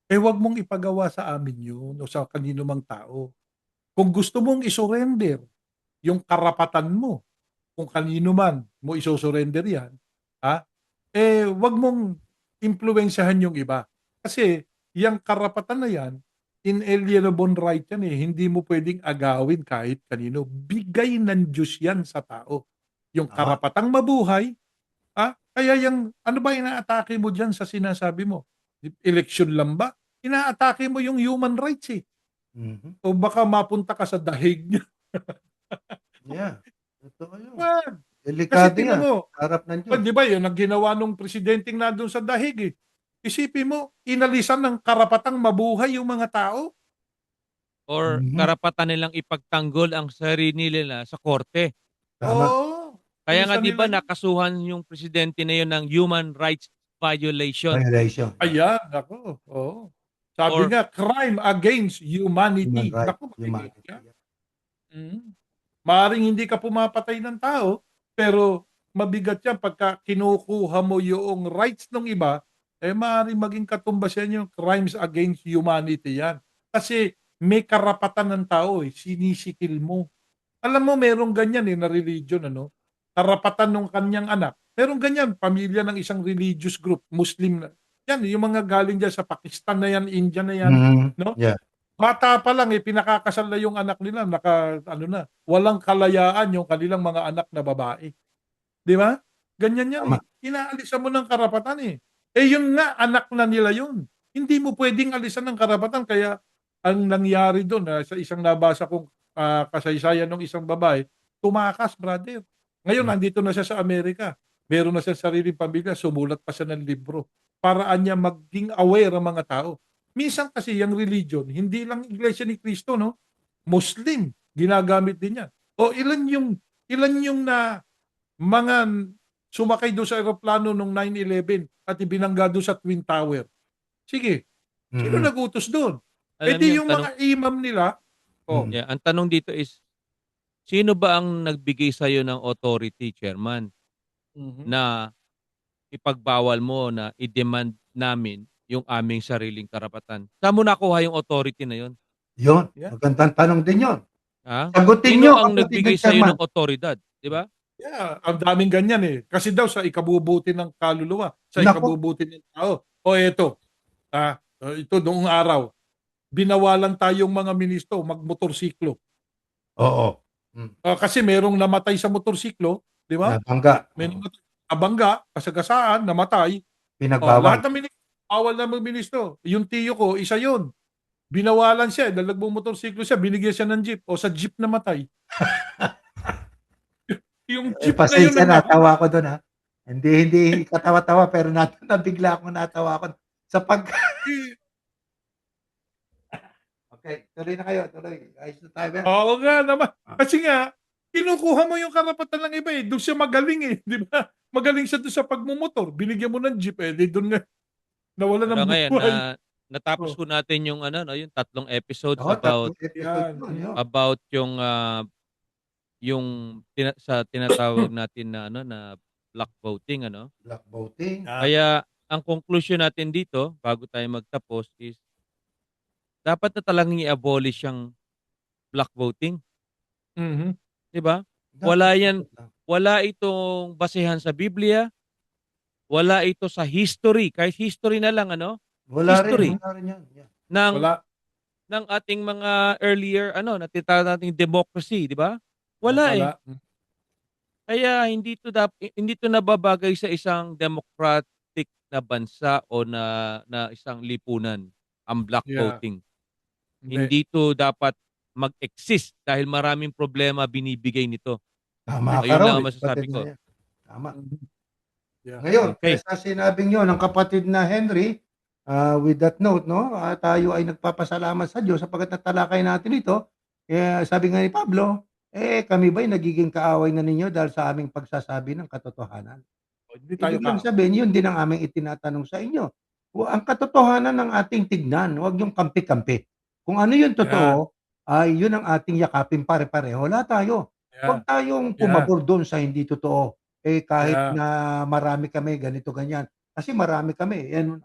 eh wag mong ipagawa sa amin yun o sa kanino mang tao. Kung gusto mong isurrender yung karapatan mo, kung kanino man mo iso-surrender yan, ha, eh wag mong impluwensyahan yung iba. Kasi yung karapatan na yan, inalienable right yan eh. Hindi mo pwedeng agawin kahit kanino. Bigay ng Diyos yan sa tao. Yung Tama. karapatang mabuhay, kaya yung, ano ba inaatake mo dyan sa sinasabi mo? Eleksyon lang ba? Inaatake mo yung human rights eh. Mhm. O baka mapunta ka sa dahig niya. Yeah. Totoo yun. Wag. Kasi Delikado tingnan yan. mo, Harap ng Diyos. di ba yun ang ginawa nung presidenteng nandun sa dahig eh. Isipin mo, inalisan ng karapatang mabuhay yung mga tao. Or Mhm. karapatan nilang ipagtanggol ang sarili nila sa korte. Tama. Oo. Kaya nga Inalisan 'di nila ba yun. nakasuhan yung presidente na yun ng human rights violation Violation. Ayan, ako. Oo. Sabi or nga, crime against Human humanity. right. Naku, makinig Humanity. ka. Mm. Maaring hindi ka pumapatay ng tao, pero mabigat yan pagka kinukuha mo yung rights ng iba, eh maaaring maging katumbas yan yung crimes against humanity yan. Kasi may karapatan ng tao eh, sinisikil mo. Alam mo, merong ganyan eh na religion, ano? Karapatan ng kanyang anak. Merong ganyan, pamilya ng isang religious group, Muslim na. Yan, yung mga galing dyan sa Pakistan na yan, India na yan, Mhm. no? Yeah. Bata pa lang eh, pinakakasal na yung anak nila, ano na, walang kalayaan yung kanilang mga anak na babae. Di ba? Ganyan yan Tama. eh. Inaalisan mo ng karapatan eh. Eh yun nga, anak na nila yun. Hindi mo pwedeng alisan ng karapatan. Kaya ang nangyari doon, sa isang nabasa kong kasaysayan ng isang babae, tumakas, brother. Ngayon, Mm. nandito na siya sa Amerika. Meron na siya sariling pamilya, sumulat pa siya ng libro. Paraan niya maging aware ang mga tao. Minsan kasi yung religion, hindi lang Iglesia ni Cristo, no? Muslim, ginagamit din yan. O ilan yung na mga sumakay doon sa eroplano nung 9/11 at ibinangga doon sa Twin Tower. Sige, sino Mhm. nagutos doon? Eh alam niyo di ang yung tanong, mga imam nila. Oh, Mm. ang tanong dito is sino ba ang nagbigay sa ng authority, chairman, mhm. na ipagbawal mo na i-demand namin yung aming sariling karapatan? Saan mo nakuha yung authority na yun? Yun. Yeah. Magandang tanong din yun. Ha? Sagutin Sino nyo, ang kapatid nagbigay ng sa chairman. ng otoridad, 'di ba? Yeah, ang daming ganyan eh. Kasi daw sa ikabubuti ng kaluluwa, sa Nako. ikabubuti ng tao. O eto, ito noong araw, binawalan tayong mga ministro magmotorsiklo. Oo. Mm. Kasi merong namatay sa motorsiklo, di ba? Nabangga. May Oo. namatay, abangga, kasagasaan, namatay. Pinagbawal. Lahat ng ministro, bawal na mag-ministro. Yung tiyo ko, isa yun. Binawalan siya, dahil nagmumotorsiklo siya, binigyan siya ng jeep. O sa jeep namatay. Yung jeep na yun Pasensya ang na, tawa ko doon ha. Hindi katawa-tawa pero nabigla ako natawa ako sa pag Okay, tuloy na kayo, tuloy. Ayos na tayo ba? Oo nga naman. Ah. Kasi nga, kinukuha mo yung karapatan ng iba eh. Doon siya magaling eh. Di ba? Magaling siya doon sa pagmumotor. Binigyan mo ng jeep eh. Di doon nga, nawala Pero ng ngayon buhay. na natapos Oh, ko natin yung ano no, yung 3 episodes Oo, about 3 episode yan. yun. Yun. about yung tinatawag natin na ano na block voting ano. Black voting. Yan. Kaya ang conclusion natin dito bago tayo magtapos is dapat na talagang i-abolish yung block voting, Mhm. 'di ba? Dapat, Wala yan, dapat lang. wala itong basehan sa Biblia, wala ito sa history, kahit history na lang ano, history Wala rin yan. Yeah. ng Wala. ng ating mga earlier ano na tinatawag nating democracy, 'di ba? Wala eh. Wala. Kaya hindi 'to nababagay sa isang democratic na bansa o na isang lipunan, ang block Yeah. voting. Hindi. Hindi 'to dapat mag-exist dahil maraming problema binibigay nito. Tama ka Ayun raw lang ang eh, masasabi kapatid na ko. yan. Tama. Mhm. Yeah. Ngayon, Okay. sa sinabing nyo ng kapatid na Henry, with that note, no, tayo ay nagpapasalamat sa Diyos sapagkat natalakay natin ito. Sabi nga ni Pablo, kami ba'y nagiging kaaway na ninyo dahil sa aming pagsasabi ng katotohanan? Hindi tayo Ibig lang ka. sabihin, yun din ang aming itinatanong sa inyo. Ang katotohanan ng ating tignan, huwag yung kampi-kampi. Kung ano yung Yan. totoo, ay yun ang ating yakapin pare-pareho. Wala tayo. Huwag tayong Yeah. pumabor doon sa hindi totoo. Kahit Yeah. na marami kami ganito ganyan. Kasi marami kami, yan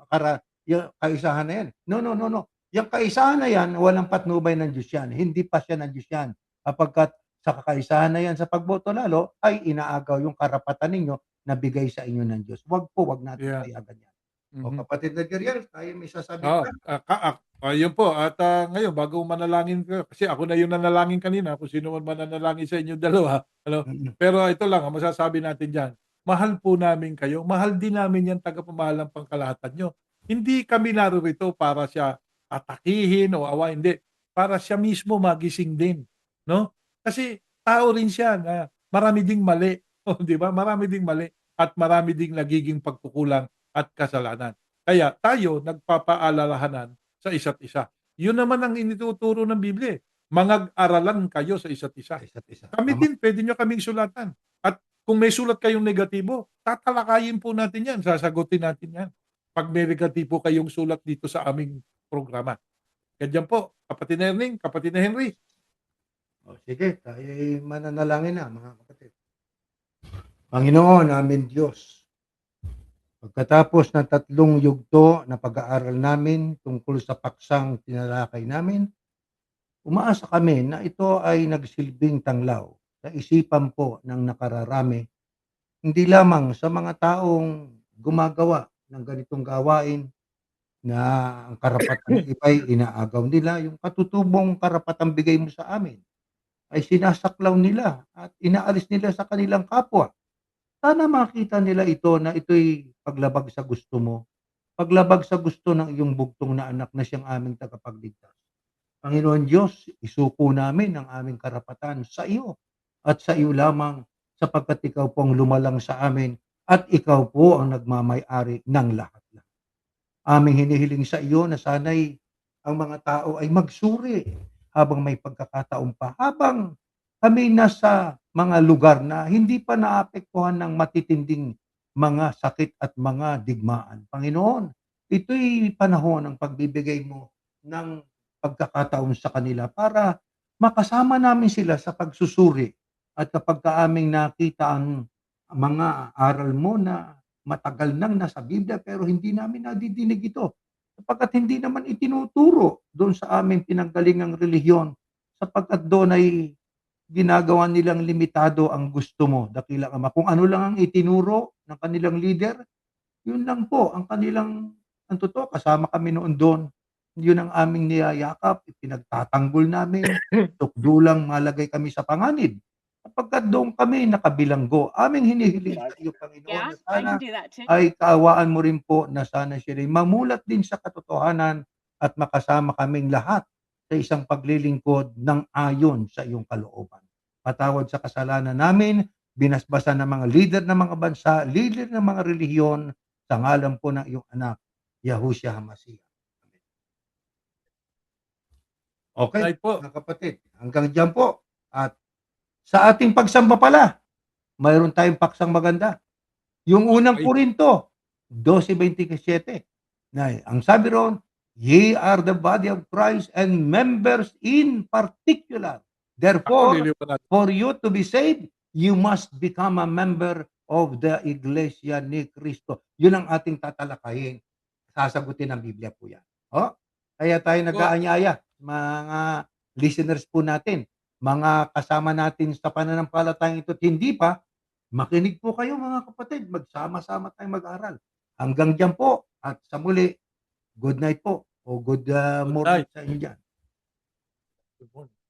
yung kaisahan na yan. No. Yung kaisahan na yan, walang patnubay ng Diyos yan. Hindi pa siya ng Diyos yan. Kapagkat sa kakaisahan na yan sa pagboto lalo, ay inaagaw yung karapatan ninyo na bigay sa inyo ng Diyos. Wag natin Yeah. payagan yan. O Mhm. kapatid na Jeriel, tayo may sasabi Oo, pa. yun po. At ngayon, bago manalangin ko, kasi ako na yung nanalangin kanina, kung sino man mananalangin sa inyo dalawa. Ano? Mm. Pero ito lang, ang masasabi natin dyan, mahal po namin kayo. Mahal din namin yan tagapamahalang pangkalahatan nyo. Hindi kami narito para siya atakihin o awa. Hindi. Para siya mismo magising din. No? Kasi tao rin siya na marami ding mali. O, di ba? Marami ding mali. At marami ding nagiging pagkukulang at kasalanan. Kaya tayo nagpapaalalahanan sa isa't isa. Yun naman ang inituturo ng Biblia. Mangag-aralan kayo sa isa't isa. Sa isa't isa. Kami Tama. din, pwede nyo kaming sulatan. At kung may sulat kayong negatibo, tatalakayin po natin yan, sasagutin natin yan. Pag may negatibo kayong sulat dito sa aming programa. Ganyan po, kapatid na Erning, kapatid na Henry. Sige, tayo mananalangin na mga kapatid. Panginoon, amin Diyos, pagkatapos ng 3 yugto na pag-aaral namin tungkol sa paksang tinalakay namin, umaasa kami na ito ay nagsilbing tanglaw sa isipan po ng nakararami, hindi lamang sa mga taong gumagawa ng ganitong gawain na ang karapatan ng iba'y inaagaw nila, yung katutubong karapatang bigay mo sa amin ay sinasaklaw nila at inaalis nila sa kanilang kapwa. Sana makita nila ito na ito'y paglabag sa gusto mo, paglabag sa gusto ng iyong bugtong na anak na siyang aming tagapagligtas. Panginoon Diyos, isuko namin ang aming karapatan sa iyo at sa iyo lamang sapagkat ikaw po ang lumalang sa amin at ikaw po ang nagmamay-ari ng lahat. Aming hinihiling sa iyo na sana'y ang mga tao ay magsuri habang may pagkakataon pa, habang kami nasa mga lugar na hindi pa naapektuhan ng matitinding mga sakit at mga digmaan. Panginoon, ito'y panahon ng pagbibigay mo ng pagkakataon sa kanila para makasama namin sila sa pagsusuri. At kapag aming nakita ang mga aral mo na matagal nang nasa Biblia pero hindi namin nadidinig ito, sapagkat hindi naman itinuturo doon sa aming pinanggalingang relihiyon, sapagkat doon ay ginagawa nilang limitado ang gusto mo, dakilang Ama. Kung ano lang ang itinuro ng kanilang leader, yun lang po ang kanilang ang totoo. Kasama kami noon doon. Yun ang aming niyayakap, ipinagtatanggol namin, tukdulang malagay kami sa panganib. Sapagkat doon kami nakabilanggo. Aming hinihiling sa iyo, Panginoon, na sana ay kaawaan mo rin po na sana siya rin mamulat din sa katotohanan at makasama kaming lahat sa isang paglilingkod ng ayon sa iyong kalooban. Patawad sa kasalanan namin, binasbasan ng mga leader ng mga bansa, leader ng mga relihiyon, sa ngalan po ng iyong anak, Yahushua HaMashiach. Amen. Okay, Right po. mga kapatid, hanggang dyan po. At sa ating pagsamba pala, mayroon tayong paksang maganda. Yung unang Okay. Korinto, 12:27. Na ang sabi ron, ye are the body of Christ and members in particular. Ako, Therefore, liliwan natin. for you to be saved, you must become a member of the Iglesia ni Cristo. Yun ang ating tatalakayin. Sasagutin ng Biblia po yan. Kaya tayo nag-aanyaya, mga listeners po natin, mga kasama natin sa pananampalatayang ito, hindi pa, makinig po kayo mga kapatid, magsama-sama tayong mag-aral. Hanggang dyan po, at sa muli, good night po, o good morning night. sa inyo dyan. Good morning.